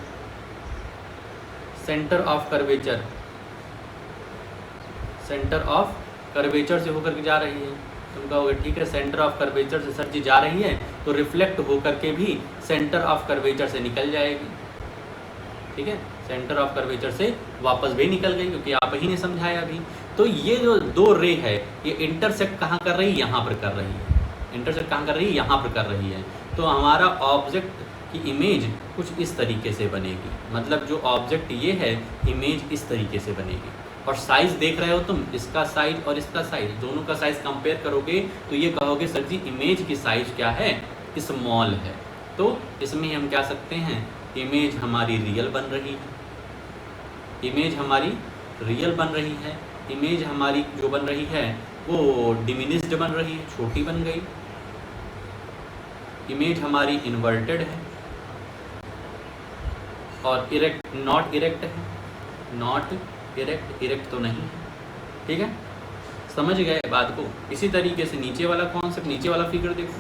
centre of curvature, centre of curvature से होकर के जा रही है। तुम कहोगे ठीक है, सेंटर ऑफ कर्वेचर से सर जी जा रही है तो रिफ्लेक्ट होकर के भी सेंटर ऑफ कर्वेचर से निकल जाएगी, ठीक है। सेंटर ऑफ कर्वेचर से वापस भी निकल गई, क्योंकि आप ही ने समझाया अभी। तो ये जो 2 रे है ये इंटरसेक्ट कहाँ कर रही है, यहाँ पर कर रही है। इंटरसेक्ट कहाँ कर रही है, यहाँ पर कर रही है। तो हमारा ऑब्जेक्ट की इमेज कुछ इस तरीके से बनेगी, मतलब जो ऑब्जेक्ट ये है इमेज इस तरीके से बनेगी। और साइज देख रहे हो तुम, इसका साइज और इसका साइज, दोनों का साइज कंपेयर करोगे तो ये कहोगे सर जी इमेज की साइज क्या है, स्मॉल है। तो इसमें हम क्या सकते हैं, इमेज हमारी रियल बन रही है, इमेज हमारी रियल बन रही है। इमेज हमारी जो बन रही है वो डिमिनिश्ड बन रही है, छोटी बन गई। इमेज हमारी इन्वर्टेड है और इरेक्ट, नॉट इरेक्ट है, नॉट इरेक्ट, इरेक्ट तो नहीं है, ठीक है। समझ गए बात को। इसी तरीके से नीचे वाला कॉन्सेप्ट, नीचे वाला फिगर देखो।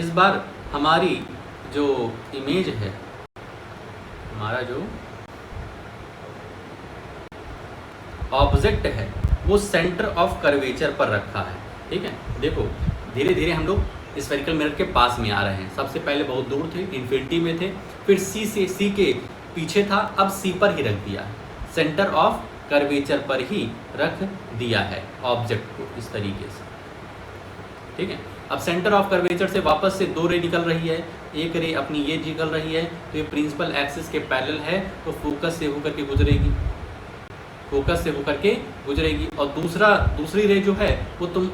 इस बार हमारी जो इमेज है, हमारा जो ऑब्जेक्ट है वो सेंटर ऑफ कर्वेचर पर रखा है, ठीक है। देखो धीरे धीरे हम लोग स्फेरिकल मिरर के पास में आ रहे हैं। सबसे पहले बहुत दूर थे, इन्फिनिटी में थे, फिर सी के पीछे था, अब सी पर ही रख दिया है, सेंटर ऑफ कर्वेचर पर ही रख दिया है ऑब्जेक्ट को इस तरीके से, ठीक है। अब सेंटर ऑफ कर्वेचर से वापस से 2 रे निकल रही है, एक रे अपनी ये निकल रही है, तो ये प्रिंसिपल एक्सिस के पैरेलल है, तो फोकस से होकर के गुजरेगी, फोकस से होकर के गुजरेगी। और दूसरी रे जो है वो तुम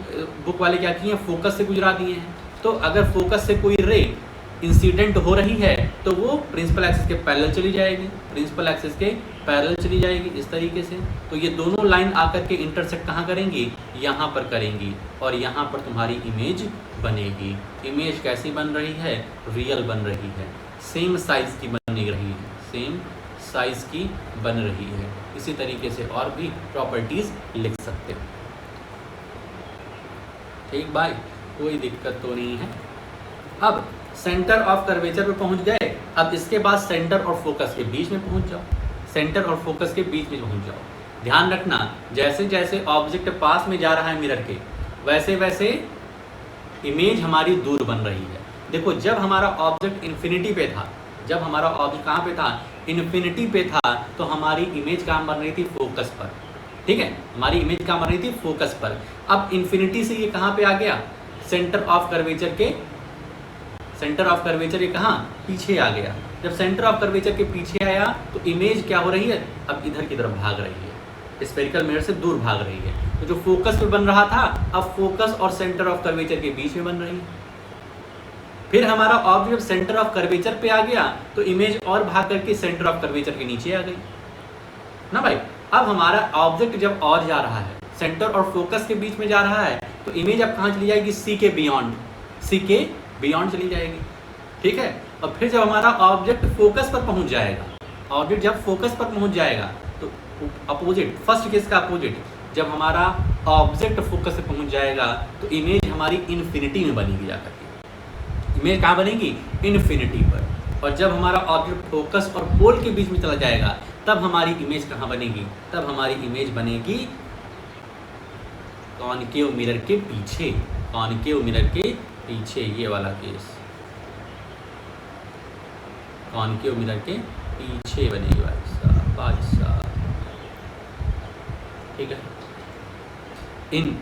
बुक वाले क्या किए हैं, फोकस से गुजरा दिए हैं। तो अगर फोकस से कोई रे इंसिडेंट हो रही है तो वो प्रिंसिपल एक्सिस के पैरेलल चली जाएगी, प्रिंसिपल एक्सिस के पैरेलल चली जाएगी इस तरीके से। तो ये दोनों लाइन आकर के इंटरसेक्ट कहाँ करेंगी, यहाँ पर करेंगी, और यहाँ पर तुम्हारी इमेज बनेगी। इमेज कैसी बन रही है, रियल बन रही है, सेम साइज की बन रही है, सेम साइज की बन रही है। इसी तरीके से और भी प्रॉपर्टीज लिख सकते हो। ठीक भाई, कोई दिक्कत तो नहीं है। अब सेंटर ऑफ कर्वेचर पे पहुंच गए, अब इसके बाद सेंटर और फोकस के बीच में पहुंच जाओ। सेंटर और फोकस के बीच में पहुंच जाओ। ध्यान रखना, जैसे जैसे ऑब्जेक्ट पास में जा रहा है मिरर के, वैसे वैसे इमेज हमारी दूर बन रही है। देखो, जब हमारा ऑब्जेक्ट इन्फिनिटी पे था, जब हमारा ऑब्जेक्ट कहाँ पे था, इन्फिनिटी पे था, तो हमारी इमेज कहाँ बन रही थी, फोकस पर। ठीक है, हमारी इमेज कहाँ बन रही थी, फोकस पर। अब इन्फिनिटी से ये कहाँ पे आ गया, सेंटर ऑफ कर्वेचर के, सेंटर ऑफ कर्वेचर ये कहाँ, पीछे आ गया। जब सेंटर ऑफ कर्वेचर के पीछे आया तो इमेज क्या हो रही है, अब इधर की तरफ भाग रही है, स्फेरिकल मिरर से दूर भाग रही है। तो जो फोकस पे बन रहा था, अब फोकस और सेंटर ऑफ कर्वेचर के बीच में बन रही है। फिर हमारा ऑब्जेक्ट जब सेंटर ऑफ कर्वेचर पे आ गया तो इमेज और भाग करके सेंटर ऑफ कर्वेचर के नीचे आ गई ना भाई। अब हमारा ऑब्जेक्ट जब और जा रहा है, सेंटर और फोकस के बीच में जा रहा है, तो इमेज अब कहाँ चली जाएगी, सी के बियॉन्ड, सी के बियॉन्ड चली जाएगी। ठीक है, और फिर जब हमारा ऑब्जेक्ट फोकस पर पहुंच जाएगा, ऑब्जेक्ट जब फोकस पर पहुंच जाएगा तो अपोजिट, फर्स्ट केस का अपोजिट, जब हमारा ऑब्जेक्ट फोकस पे पहुंच जाएगा तो इमेज हमारी इन्फिनिटी में बनेगी जाकर के। इमेज कहाँ बनेगी, इन्फिनिटी पर। और जब हमारा ऑब्जेक्ट फोकस और पोल के बीच में चला जाएगा तब हमारी इमेज कहाँ बनेगी, तब हमारी इमेज बनेगी कॉनकेव मिरर के पीछे, कॉनकेव मिरर के पीछे। ये वाला केस कॉनकेव मिरर के पीछे बनेगी भाई साहब। ठीक है, इन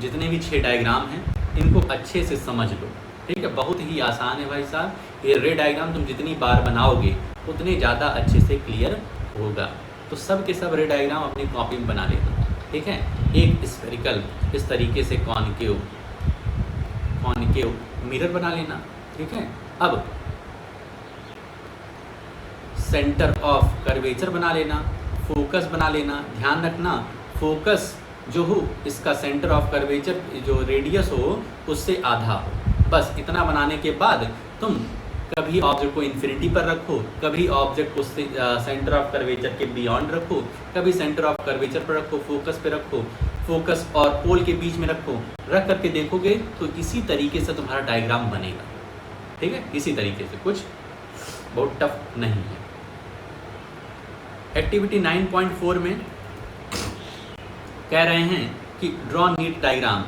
जितने भी 6 डायग्राम हैं इनको अच्छे से समझ लो। ठीक है, बहुत ही आसान है भाई साहब। ये रे डायग्राम तुम जितनी बार बनाओगे उतने ज़्यादा अच्छे से क्लियर होगा। तो सब के सब रे डायग्राम अपनी कॉपी में बना लेना। ठीक है, एक स्फेरिकल इस तरीके से कॉनकेव मिरर बना लेना। ठीक है, अब सेंटर ऑफ कर्वेचर बना लेना, फोकस बना लेना। ध्यान रखना, फोकस जो हो इसका सेंटर ऑफ कर्वेचर जो रेडियस हो उससे आधा हो। बस इतना बनाने के बाद तुम कभी ऑब्जेक्ट को इन्फिनिटी पर रखो, कभी ऑब्जेक्ट को सेंटर ऑफ कर्वेचर के बियॉन्ड रखो, कभी सेंटर ऑफ कर्वेचर पर रखो, फोकस पे रखो, फोकस और पोल के बीच में रखो। रख करके देखोगे तो इसी तरीके से तुम्हारा डायग्राम बनेगा। ठीक है, इसी तरीके से, कुछ बहुत टफ नहीं है। एक्टिविटी 9.4 में कह रहे हैं कि ड्रॉ नीट डायग्राम।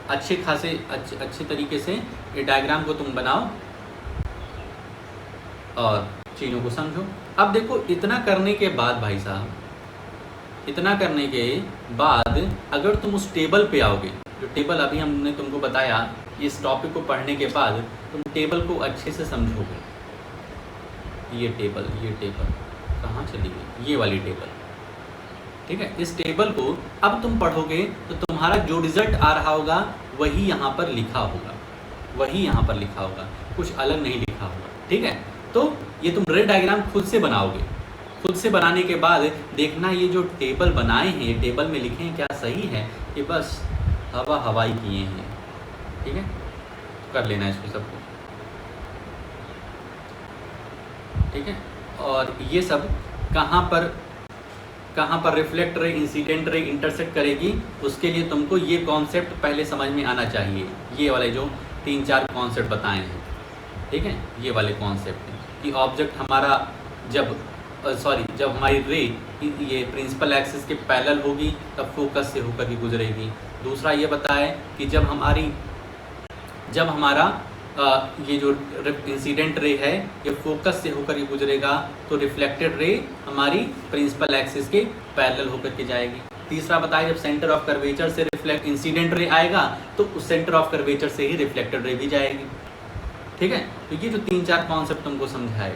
अच्छे खासे अच्छे तरीके से ये डायग्राम को तुम बनाओ और चीज़ों को समझो। अब देखो, इतना करने के बाद भाई साहब, इतना करने के बाद अगर तुम उस टेबल पे आओगे, जो टेबल अभी हमने तुमको बताया, इस टॉपिक को पढ़ने के बाद तुम टेबल को अच्छे से समझोगे। ये टेबल कहाँ चली गई, ये वाली टेबल। ठीक है, इस टेबल को अब तुम पढ़ोगे तो तुम्हारा जो रिजल्ट आ रहा होगा वही यहाँ पर लिखा होगा, वही यहाँ पर लिखा होगा, कुछ अलग नहीं लिखा होगा। ठीक है, तो ये तुम रे डायग्राम खुद से बनाओगे। खुद से बनाने के बाद देखना ये जो टेबल बनाए हैं, ये टेबल में लिखे हैं क्या सही है, ये बस हवाई किए हैं। ठीक है, कर लेना इसको सबको। ठीक है, और ये सब कहाँ पर रिफ्लेक्ट रे, इंसिडेंट रे इंटरसेक्ट करेगी, उसके लिए तुमको ये कॉन्सेप्ट पहले समझ में आना चाहिए। ये वाले जो 3-4 कॉन्सेप्ट बताए हैं, ठीक है, ये वाले कॉन्सेप्ट कि ऑब्जेक्ट हमारा जब हमारी रे ये प्रिंसिपल एक्सिस के पैरेलल होगी तब फोकस से होकर के गुजरेगी। दूसरा ये बताया कि जब हमारा ये जो इंसिडेंट रे है ये फोकस से होकर के गुजरेगा तो रिफ्लेक्टेड रे हमारी प्रिंसिपल एक्सिस के पैरेलल होकर के जाएगी। तीसरा बताया, जब सेंटर ऑफ कर्वेचर से रिफ्लेक्ट इंसिडेंट रे आएगा तो उस सेंटर ऑफ कर्वेचर से ही रिफ्लेक्टेड रे भी जाएगी। ठीक है, तो ये जो 3-4 कॉन्सेप्ट तुमको समझाए,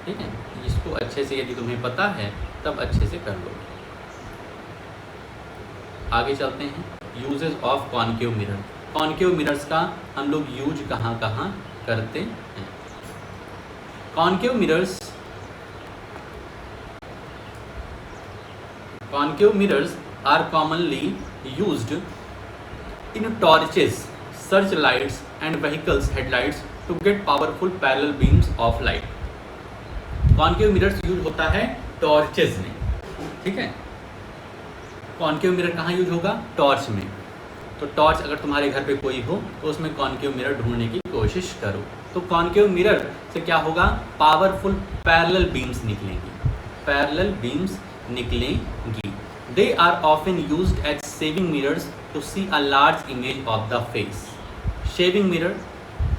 ठीक है, इसको अच्छे से यदि तुम्हें पता है तब अच्छे से कर लो। आगे चलते हैं, uses of concave mirror. Concave mirrors का हम लोग यूज कहाँ करते हैं। Concave mirrors are commonly used in torches, search lights and vehicles headlights to get powerful parallel beams of light। Concave mirrors use होता है टॉर्चेज में, ठीक है। कॉन्केव मिरर कहाँ यूज होगा? टॉर्च में। तो टॉर्च अगर तुम्हारे घर पे कोई हो तो उसमें कॉन्केव मिरर ढूंढने की कोशिश करो। तो कॉन्केव मिरर से क्या होगा? पावरफुल पैरेलल बीम्स निकलेंगी, पैरेलल बीम्स निकलेंगी। They are often used as shaving mirrors to see a large image of the face. Shaving mirror,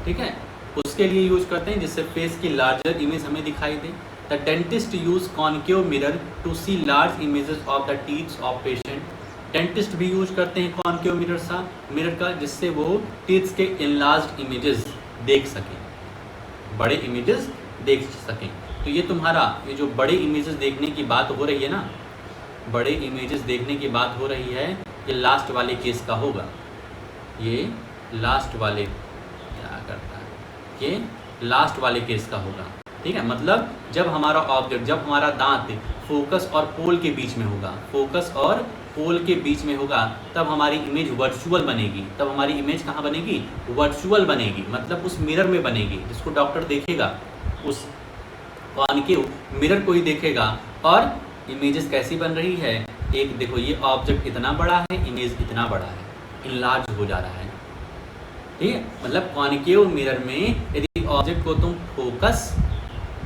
ठीक है, उसके लिए यूज करते हैं जिससे फेस की लार्जर इमेज हमें दिखाई दे। The dentist use concave mirror to see large images of the teeths of patient. Dentist भी यूज करते हैं कॉन्केव मिरर का जिससे वो टीथ्स के इनलार्ज्ड इमेजेस देख सकें, बड़े इमेजेस देख सकें। तो ये तुम्हारा ये जो बड़े इमेजेस देखने की बात हो रही है ना, बड़े इमेजेस देखने की बात हो रही है, ये लास्ट वाले केस का होगा। ये लास्ट वाले क्या करता है, ये लास्ट वाले केस का होगा, ठीक है। मतलब जब हमारा ऑब्जेक्ट, जब हमारा दांत फोकस और पोल के बीच में होगा, फोकस और पोल के बीच में होगा, तब हमारी इमेज वर्चुअल बनेगी। तब हमारी इमेज कहाँ बनेगी? वर्चुअल बनेगी, मतलब उस मिरर में बनेगी जिसको डॉक्टर देखेगा, उस कॉन्केव मिरर को ही देखेगा। और इमेजेस कैसी बन रही है? एक देखो, ये ऑब्जेक्ट इतना बड़ा है, इमेज इतना बड़ा है, इनलार्ज हो जा रहा है, ठीक है। मतलब कॉन्केव मिरर में यदि ऑब्जेक्ट को तुम फोकस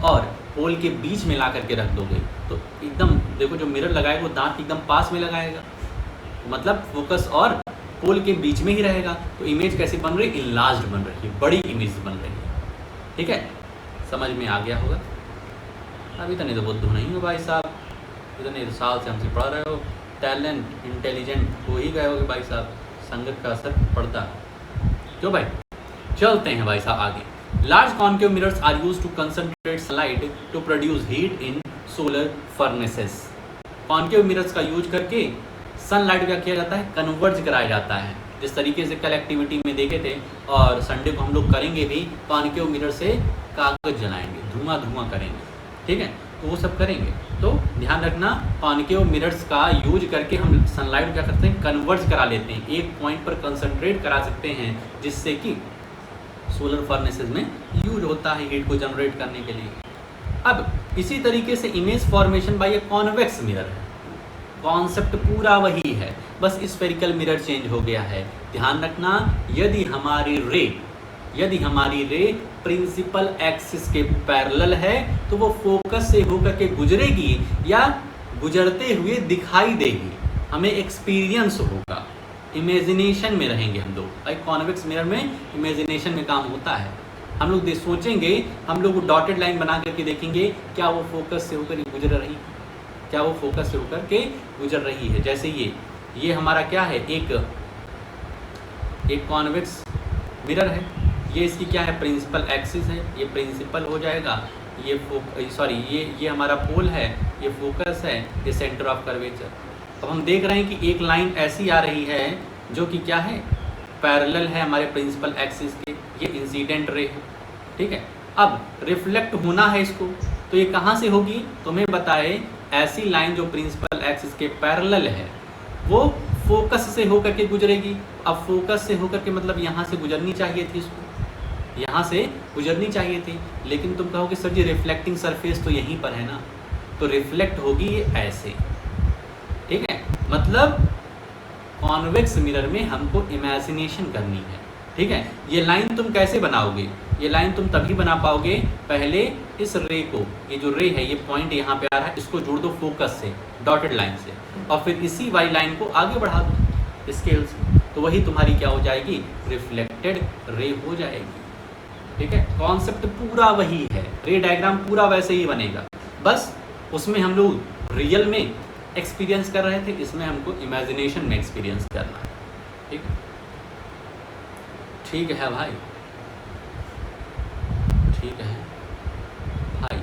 और पोल के बीच में ला करके रख दोगे तो एकदम देखो, जो मिरर लगाएगा वो दांत एकदम पास में लगाएगा, मतलब फोकस और पोल के बीच में ही रहेगा। तो इमेज कैसी बन रही है? इनलार्ज्ड बन रही है, बड़ी इमेज बन रही है, ठीक है। समझ में आ गया होगा। अभी तो नहीं तो बुद्धू नहीं हो भाई साहब, इतने साल से हमसे पढ़ रहे हो, टैलेंट इंटेलिजेंट हो ही गए होगे भाई साहब, संगत का असर पड़ता है। क्यों भाई? चलते हैं भाई साहब आगे। Large concave mirrors are used to concentrate sunlight to produce heat in solar furnaces. Concave mirrors का यूज करके सनलाइट क्या किया जाता है? कन्वर्ज कराया जाता है। जिस तरीके से कल एक्टिविटी में देखे थे और संडे को हम लोग करेंगे भी, कॉन्केव मिरर से कागज जलाएंगे, धुआं धुआं करेंगे, ठीक है। तो वो सब करेंगे, तो ध्यान रखना कॉन्केव मिरर्स का यूज करके हम सनलाइट क्या करते हैं? कन्वर्ज करा लेते हैं, एक पॉइंट पर कंसंट्रेट करा सकते हैं, जिससे कि सोलर फर्नेसेस में यूज होता है हीट को जनरेट करने के लिए। अब इसी तरीके से image formation bye a convex mirror है। कॉन्सेप्ट पूरा वही है, बस स्फेरिकल मिरर चेंज हो गया है। ध्यान रखना, यदि हमारी रे प्रिंसिपल एक्सिस के पैरेलल है तो वो फोकस से होकर के गुजरेगी या गुजरते हुए दिखाई देगी, हमें एक्सपीरियंस होगा, इमेजिनेशन में रहेंगे हम लोग। भाई कॉन्वेक्स मिरर में इमेजिनेशन में काम होता है। हम लोग सोचेंगे, हम लोग डॉटेड लाइन बना करके देखेंगे क्या वो फोकस से होकर गुजर रही है, क्या वो फोकस से होकर के गुजर रही है। जैसे ये हमारा क्या है? एक कॉन्वेक्स मिरर है, ये इसकी क्या है? प्रिंसिपल एक्सिस है, ये प्रिंसिपल हो जाएगा, ये हमारा पोल है, ये फोकस है, ये सेंटर ऑफ कर्वेचर। अब हम देख रहे हैं कि एक लाइन ऐसी आ रही है जो कि क्या है? पैरेलल है हमारे प्रिंसिपल एक्सिस के, ये इंसिडेंट रे है, ठीक है। अब रिफ्लेक्ट होना है इसको, तो ये कहाँ से होगी? तुम्हें बताए, ऐसी लाइन जो प्रिंसिपल एक्सिस के पैरेलल है वो फोकस से होकर के गुजरेगी। अब फोकस से होकर के मतलब यहाँ से गुजरनी चाहिए थी, इसको यहाँ से गुजरनी चाहिए थी, लेकिन तुम कहोगे सर जी रिफ्लेक्टिंग सरफेस तो यहीं पर है ना, तो रिफ्लेक्ट होगी ये ऐसे, ठीक है। मतलब कॉन्वेक्स मिरर में हमको इमेजिनेशन करनी है, ठीक है। ये लाइन तुम कैसे बनाओगे? ये लाइन तुम तभी बना पाओगे, पहले इस रे को, ये जो रे है, ये पॉइंट यहाँ पे आ रहा है, इसको जोड़ दो फोकस से, डॉटेड लाइन से, और फिर इसी वाई लाइन को आगे बढ़ा दो स्केल से, तो वही तुम्हारी क्या हो जाएगी? रिफ्लेक्टेड रे हो जाएगी, ठीक है। कॉन्सेप्ट पूरा वही है, रे डायग्राम पूरा वैसे ही बनेगा, बस उसमें हम लोग रियल में एक्सपीरियंस कर रहे थे, इसमें हमको इमेजिनेशन में एक्सपीरियंस करना है, ठीक है। ठीक है भाई, ठीक है भाई।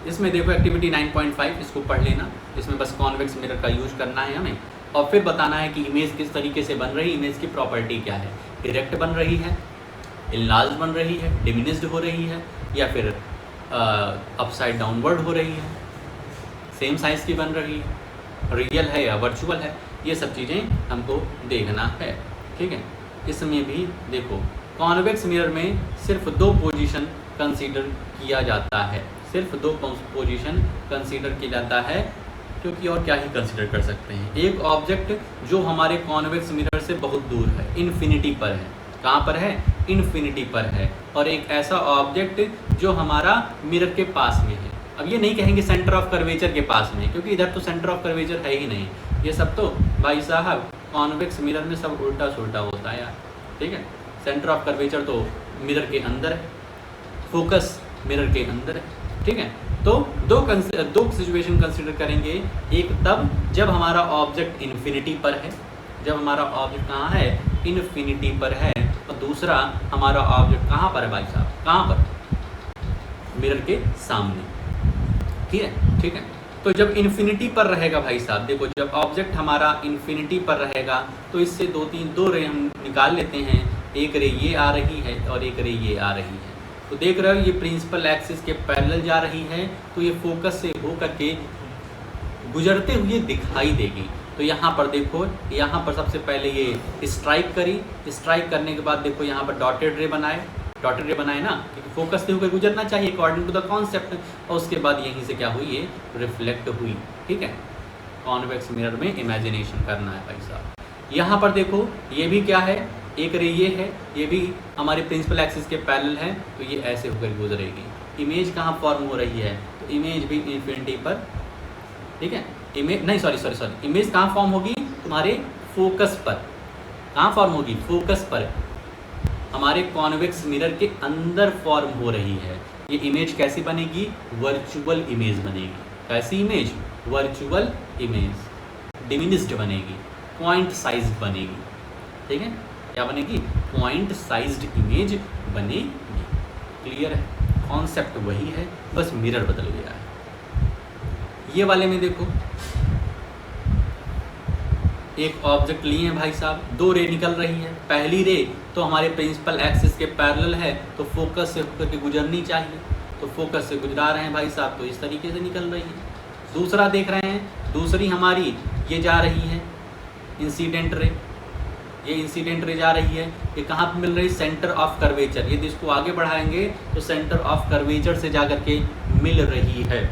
इसमें देखो एक्टिविटी 9.5, इसको पढ़ लेना। इसमें बस कॉन्वेक्स मिरर का यूज करना है हमें, और फिर बताना है कि इमेज किस तरीके से बन रही है, इमेज की प्रॉपर्टी क्या है, डायरेक्ट बन रही है, इनलार्ज बन रही है, डिमिनिश्ड हो रही है, या फिर अपसाइड डाउनवर्ड हो रही है, सेम साइज की बन रही है, रियल है या वर्चुअल है, ये सब चीज़ें हमको देखना है, ठीक है। इसमें भी देखो कॉन्वेक्स मिरर में सिर्फ 2 पोजीशन कंसीडर किया जाता है, सिर्फ दो पोजीशन कंसीडर किया जाता है, क्योंकि और क्या ही कंसीडर कर सकते हैं। एक ऑब्जेक्ट जो हमारे कॉन्वेक्स मिरर से बहुत दूर है, इन्फिनिटी पर है। कहाँ पर है? इन्फिनिटी पर है। और एक ऐसा ऑब्जेक्ट जो हमारा मिरर के पास में है। अब ये नहीं कहेंगे सेंटर ऑफ कर्वेचर के पास में, क्योंकि इधर तो सेंटर ऑफ कर्वेचर है ही नहीं। ये सब तो भाई साहब कॉन्वेक्स मिरर में सब उल्टा सुल्टा होता है यार, ठीक है। सेंटर ऑफ कर्वेचर तो मिरर के अंदर है, फोकस मिरर के अंदर है, ठीक है। तो दो सिचुएशन कंसिडर करेंगे। एक तब जब हमारा ऑब्जेक्ट इन्फिनिटी पर है, जब हमारा ऑब्जेक्ट कहाँ है? इन्फिनिटी पर है। और दूसरा हमारा ऑब्जेक्ट कहाँ पर है भाई साहब? कहाँ पर? मिरर के सामने, ठीक है, ठीक है। तो जब इन्फिनिटी पर रहेगा भाई साहब, देखो जब ऑब्जेक्ट हमारा इन्फिनिटी पर रहेगा तो इससे दो रे हम निकाल लेते हैं। एक रे ये आ रही है और एक रे ये आ रही है। तो देख रहे हो ये प्रिंसिपल एक्सिस के पैरेलल जा रही है, तो ये फोकस से हो करके गुजरते हुए दिखाई देगी। तो यहाँ पर देखो, यहाँ पर सबसे पहले ये स्ट्राइक करी, स्ट्राइक करने के बाद देखो यहाँ पर डॉटेड रे बनाए ना, क्योंकि फोकस से होकर गुजरना चाहिए अकॉर्डिंग टू द कॉन्सेप्ट। और उसके बाद यहीं से क्या हुई? ये रिफ्लेक्ट हुई, ठीक है। कॉन्वेक्स मिरर में इमेजिनेशन करना है भाई साहब। यहाँ पर देखो ये भी क्या है? एक रे ये है, ये भी हमारे प्रिंसिपल एक्सिस के पैरेलल है, तो ये ऐसे होकर गुजरेगी। इमेज कहाँ फॉर्म हो रही है? तो इमेज भी इन्फिनिटी पर, ठीक है। इमेज नहीं, सॉरी, इमेज कहाँ फॉर्म होगी? तुम्हारे फोकस पर। कहाँ फॉर्म होगी? फोकस पर, हमारे कॉन्वेक्स मिरर के अंदर फॉर्म हो रही है। ये इमेज कैसी बनेगी? वर्चुअल इमेज बनेगी। कैसी इमेज? वर्चुअल इमेज, डिमिनिस्ड बनेगी, पॉइंट साइज बनेगी, ठीक है। क्या बनेगी? पॉइंट साइज्ड इमेज बनेगी। क्लियर है? कॉन्सेप्ट वही है, बस मिरर बदल गया है। ये वाले में देखो एक ऑब्जेक्ट लिए हैं भाई साहब, दो रे निकल रही है। पहली रे तो हमारे प्रिंसिपल एक्सिस के पैरेलल है, तो फोकस से होकर के गुजरनी चाहिए। तो फोकस से गुजरा रहे हैं भाई साहब, तो इस तरीके से निकल रही है। दूसरा देख रहे हैं, दूसरी हमारी ये जा रही है इंसिडेंट रे, ये इंसिडेंट रे जा रही है। ये कहाँ पर मिल रही है? Centre of curvature. यदि इसको आगे बढ़ाएंगे तो सेंटर ऑफ कर्वेचर से जा कर के मिल रही है।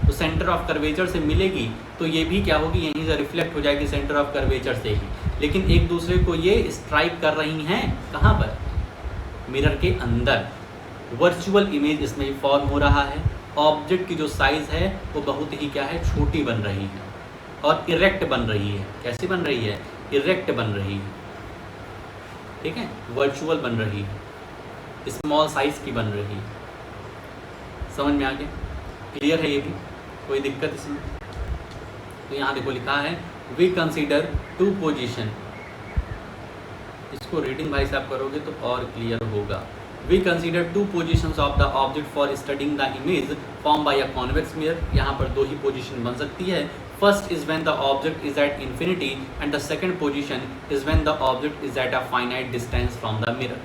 तो सेंटर ऑफ कर्वेचर से मिलेगी तो ये भी क्या होगी? यहीं से रिफ्लेक्ट हो जाएगी सेंटर ऑफ कर्वेचर से ही। लेकिन एक दूसरे को ये स्ट्राइक कर रही हैं कहाँ पर? मिरर के अंदर। वर्चुअल इमेज इसमें फॉर्म हो रहा है। ऑब्जेक्ट की जो साइज है वो बहुत ही क्या है? छोटी बन रही है और इरेक्ट बन रही है। कैसी बन रही है? इरेक्ट बन रही है, ठीक है। वर्चुअल बन रही है, स्मॉल साइज की बन रही है। समझ में आ गया? क्लियर है? ये भी कोई दिक्कत इसमें? तो यहाँ देखो लिखा है वी कंसीडर टू पोजीशन। इसको रीडिंग भाई साहब करोगे तो और क्लियर होगा। We consider two positions of the object for studying the image form by a convex mirror. यहाँ पर दो ही पोजीशन बन सकती है। First is when the object is at infinity and the second position is when the object is at a finite distance from the mirror.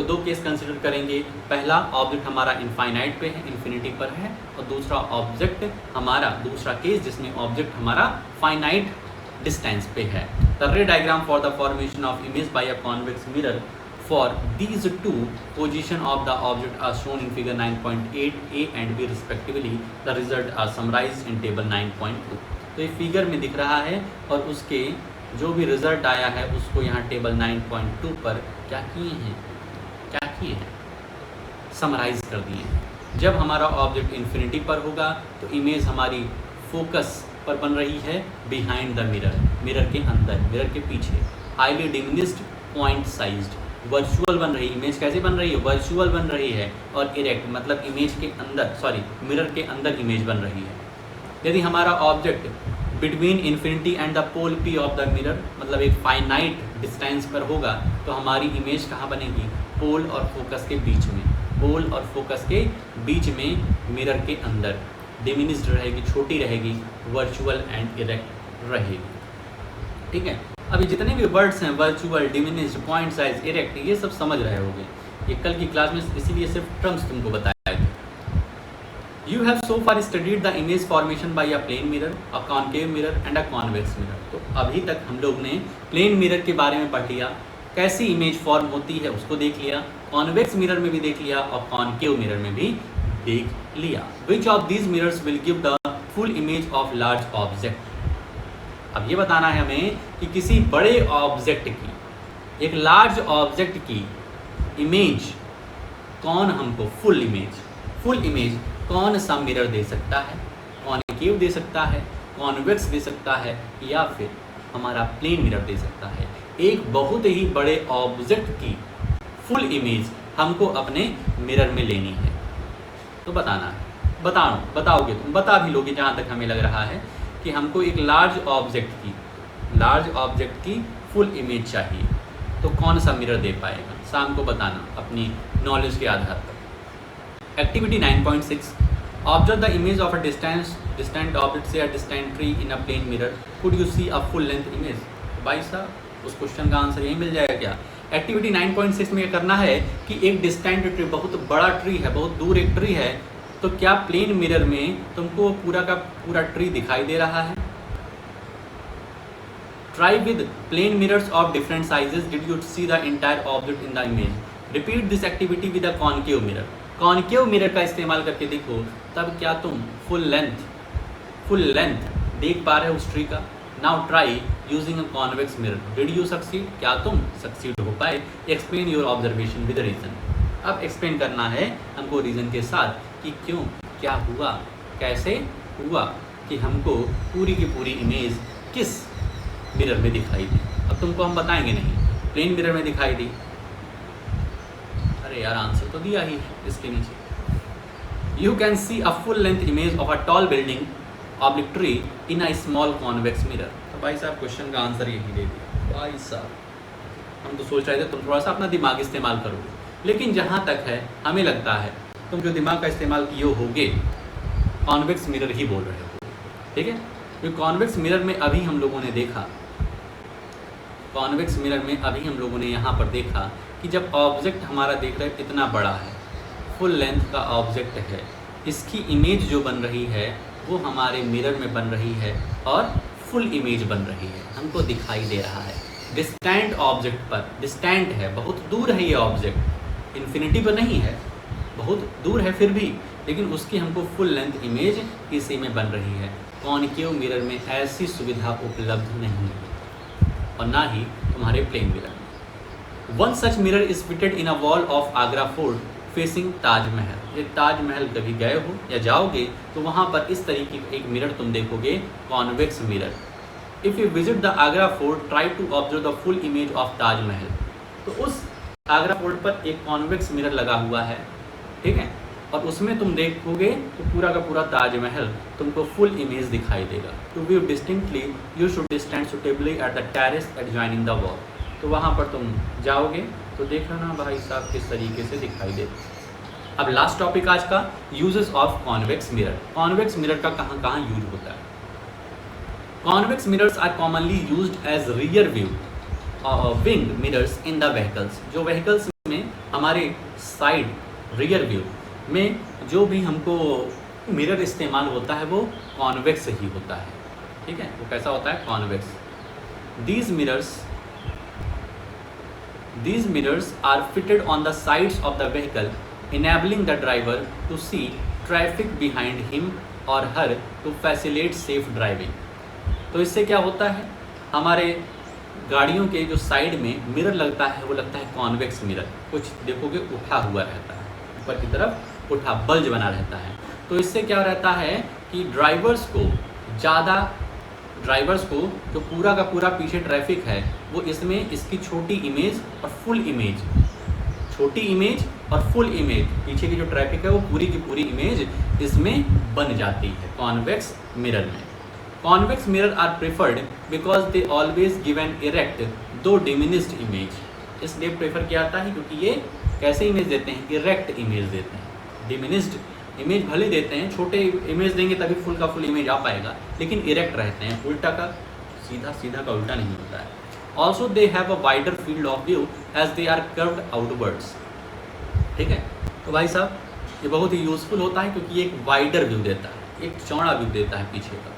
दो case consider करेंगे। पहला ऑब्जेक्ट हमारा इनफाइनाइट पे है, इन्फिनिटी पर है, और दूसरा ऑब्जेक्ट हमारा, दूसरा केस जिसमें ऑब्जेक्ट हमारा फाइनाइट डिस्टेंस पे है। The ray diagram for the formation of image by a convex mirror for these two position of the object are shown in figure 9.8 A and B respectively. The result are summarized in table 9.2. तो ये figure में दिख रहा है और उसके जो भी रिजल्ट आया है उसको यहाँ टेबल 9.2 पर क्या किए हैं? समराइज कर दिए हैं। जब हमारा ऑब्जेक्ट इन्फिनिटी पर होगा तो इमेज हमारी फोकस पर बन रही है बिहाइंड द मिरर, मिरर के अंदर, मिरर के पीछे, highly diminished, point sized, virtual बन रही। इमेज कैसे बन रही है? वर्चुअल बन रही है। और इरेक्ट मतलब इमेज के अंदर, सॉरी मिरर के अंदर इमेज बन रही है। यदि हमारा object between infinity and the pole P of the mirror मतलब एक फाइनाइट डिस्टेंस पर होगा तो हमारी इमेज कहाँ बनेगी? पोल और फोकस के बीच में, पोल और फोकस के बीच में मिरर के अंदर डिमिनिस्ड रहेगी, छोटी रहेगी, वर्चुअल एंड इरेक्ट रहेगी, ठीक है। अभी जितने भी वर्ड्स हैं virtual, diminished, point size, erect, ये सब समझ रहे होगे। ये कल की क्लास में इसीलिए सिर्फ टर्म्स तुमको बताया गया। You have so far studied the image formation by a plane mirror, a concave mirror and a convex mirror. तो अभी तक हम लोग ने प्लेन मिरर के बारे में पढ़ लिया, कैसी इमेज फॉर्म होती है उसको देख लिया, कॉन्वेक्स मिरर में भी देख लिया और कॉनकेव मिरर में भी देख लिया। Which of these mirrors will give the full image of large object. अब ये बताना है हमें कि किसी बड़े ऑब्जेक्ट की, एक लार्ज ऑब्जेक्ट की इमेज कौन हमको फुल इमेज कौन सा मिरर दे सकता है, कॉनकेव दे सकता है, कॉन्वेक्स दे सकता है, या फिर हमारा प्लेन मिरर दे सकता है। एक बहुत ही बड़े ऑब्जेक्ट की फुल इमेज हमको अपने मिरर में लेनी है, तो बताना है। बताओगे तुम, बता भी लोगे जहाँ तक हमें लग रहा है कि हमको एक लार्ज ऑब्जेक्ट की फुल इमेज चाहिए, तो कौन सा मिरर दे पाएगा, शाम को बताना अपनी नॉलेज के आधार पर। Activity 9.6, observe the image of a distant object say a distant tree in a plane mirror, could you see a full length image. भाई साहब उस क्वेश्चन का आंसर यही मिल जाएगा क्या। एक्टिविटी 9.6 में करना है कि एक डिस्टेंट ट्री, बहुत बड़ा ट्री है, बहुत दूर एक ट्री है, तो क्या प्लेन मिरर में तुमको पूरा का पूरा ट्री दिखाई दे रहा है। Try with plane mirrors of different sizes, did you see the entire object in the image. Repeat this activity with a concave mirror. Concave mirror का इस्तेमाल करके देखो, तब क्या तुम फुल लेंथ देख पा रहे हो उस ट्री का। Now try using a convex mirror, did you succeed, क्या तुम सक्सीड हो पाए। Explain your observation with reason. अब एक्सप्लेन करना है हमको रीजन के साथ कि क्यों, क्या हुआ, कैसे हुआ कि हमको पूरी की पूरी इमेज किस मिरर में दिखाई दी। अब तुमको हम बताएंगे नहीं, प्लेन मिरर में दिखाई दी। अरे यार आंसर तो दिया ही है इसके नीचे। You can see a full length image of a tall building oblique tree in a small convex mirror. तो भाई साहब क्वेश्चन का आंसर यही दे दिया। भाई साहब हम तो सोच रहे थे तुम थोड़ा सा अपना दिमाग इस्तेमाल करोगे, लेकिन जहाँ तक है हमें लगता है तुम जो दिमाग का इस्तेमाल किए होगे कॉन्वेक्स मिरर ही बोल रहे हो, ठीक है। क्योंकि कॉन्वेक्स मिरर में अभी हम लोगों ने देखा, कॉन्वेक्स मिरर में अभी हम लोगों ने यहाँ पर देखा कि जब ऑब्जेक्ट हमारा देख रहे इतना बड़ा है, फुल लेंथ का ऑब्जेक्ट है, इसकी इमेज जो बन रही है वो हमारे मिरर में बन रही है और फुल इमेज बन रही है, हमको दिखाई दे रहा है। डिस्टेंट ऑब्जेक्ट पर, डिस्टेंट है, बहुत दूर है ये ऑब्जेक्ट, इन्फिनिटी पर नहीं है, बहुत दूर है फिर भी, लेकिन उसकी हमको फुल लेंथ इमेज इसी में बन रही है। कॉनकेव मिरर में ऐसी सुविधा उपलब्ध नहीं है और ना ही तुम्हारे प्लेन मिरर में। One such mirror is fitted in a wall of Agra fort facing Taj Mahal. ये ताजमहल कभी गए हो या जाओगे तो वहाँ पर इस तरीके का एक मिरर तुम देखोगे, convex mirror. If you visit the Agra fort try to observe the full image of Taj Mahal. तो उस आगरा फोर्ट पर एक कॉन्वेक्स मिरर लगा हुआ है, ठीक है, और उसमें तुम देखोगे तो पूरा का पूरा ताजमहल तुमको फुल इमेज दिखाई देगा। To view distinctly you should stand suitably at the terrace adjoining the wall. तो वहाँ पर तुम जाओगे तो देख लेना भाई साहब किस तरीके से दिखाई दे। अब लास्ट टॉपिक आज का, uses of convex mirror. Convex mirror का कहाँ कहाँ यूज होता है। Convex mirrors are commonly used as rear view wing mirrors in the vehicles. जो व्हीकल्स में हमारे साइड रियर व्यू में जो भी हमको मिरर इस्तेमाल होता है वो कॉन्वेक्स ही होता है, ठीक है। वो कैसा होता है, convex. These mirrors are fitted on the sides of the vehicle, enabling the driver to see traffic behind him or her to facilitate safe driving. तो इससे क्या होता है, हमारे गाड़ियों के जो साइड में मिरर लगता है वो लगता है कॉन्वेक्स मिरर। कुछ देखोगे उठा हुआ रहता है, ऊपर की तरफ उठा बल्ज बना रहता है। तो इससे क्या रहता है कि ड्राइवर्स को जो पूरा का पूरा पीछे ट्रैफिक है वो इसमें इसकी छोटी इमेज और फुल इमेज, पीछे की जो ट्रैफिक है वो पूरी की पूरी इमेज इसमें बन जाती है कॉन्वेक्स मिरर में। Convex mirror are preferred because they always give an erect though diminished image. इसलिए प्रेफर किया जाता है क्योंकि ये कैसे इमेज देते हैं, इरेक्ट इमेज देते हैं। डिमिनिस्ड इमेज भले देते हैं, छोटे इमेज देंगे तभी फुल का फुल इमेज आ पाएगा, लेकिन इरेक्ट रहते हैं, उल्टा का सीधा का उल्टा नहीं होता है। Also they have a wider field of view as they are curved outwards, ठीक है। तो भाई साहब ये बहुत ही यूजफुल होता है क्योंकि ये एक वाइडर व्यू देता है, एक चौड़ा व्यू देता है पीछे का।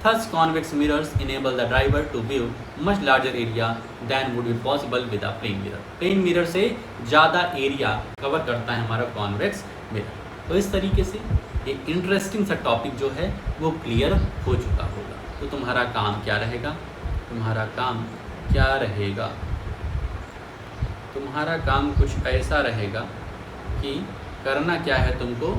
Thus convex mirrors enable the driver to view much larger area than would be possible with a plane mirror. Plane mirror से ज़्यादा एरिया कवर करता है हमारा कॉन्वेक्स मिरर। तो इस तरीके से एक इंटरेस्टिंग सा टॉपिक जो है वो क्लियर हो चुका होगा। तो तुम्हारा काम क्या रहेगा? तुम्हारा काम क्या रहेगा? तुम्हारा काम कुछ ऐसा रहेगा कि करना क्या है तुमको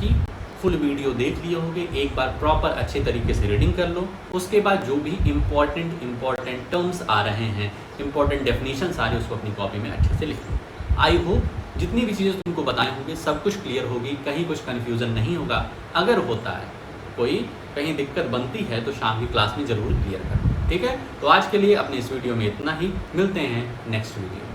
कि फुल वीडियो देख लिए होगे, एक बार प्रॉपर अच्छे तरीके से रीडिंग कर लो। उसके बाद जो भी इम्पॉर्टेंट टर्म्स आ रहे हैं, इम्पॉर्टेंट डेफिनेशंस आ रहे हैं, उसको अपनी कॉपी में अच्छे से लिख लो। आई होप जितनी भी चीज़ें तुमको बताए होंगे सब कुछ क्लियर होगी, कहीं कुछ कन्फ्यूज़न नहीं होगा। अगर होता है कोई कहीं दिक्कत बनती है तो शाम की क्लास में ज़रूर क्लियर करना, ठीक है। तो आज के लिए अपने इस वीडियो में इतना ही, मिलते हैं नेक्स्ट वीडियो।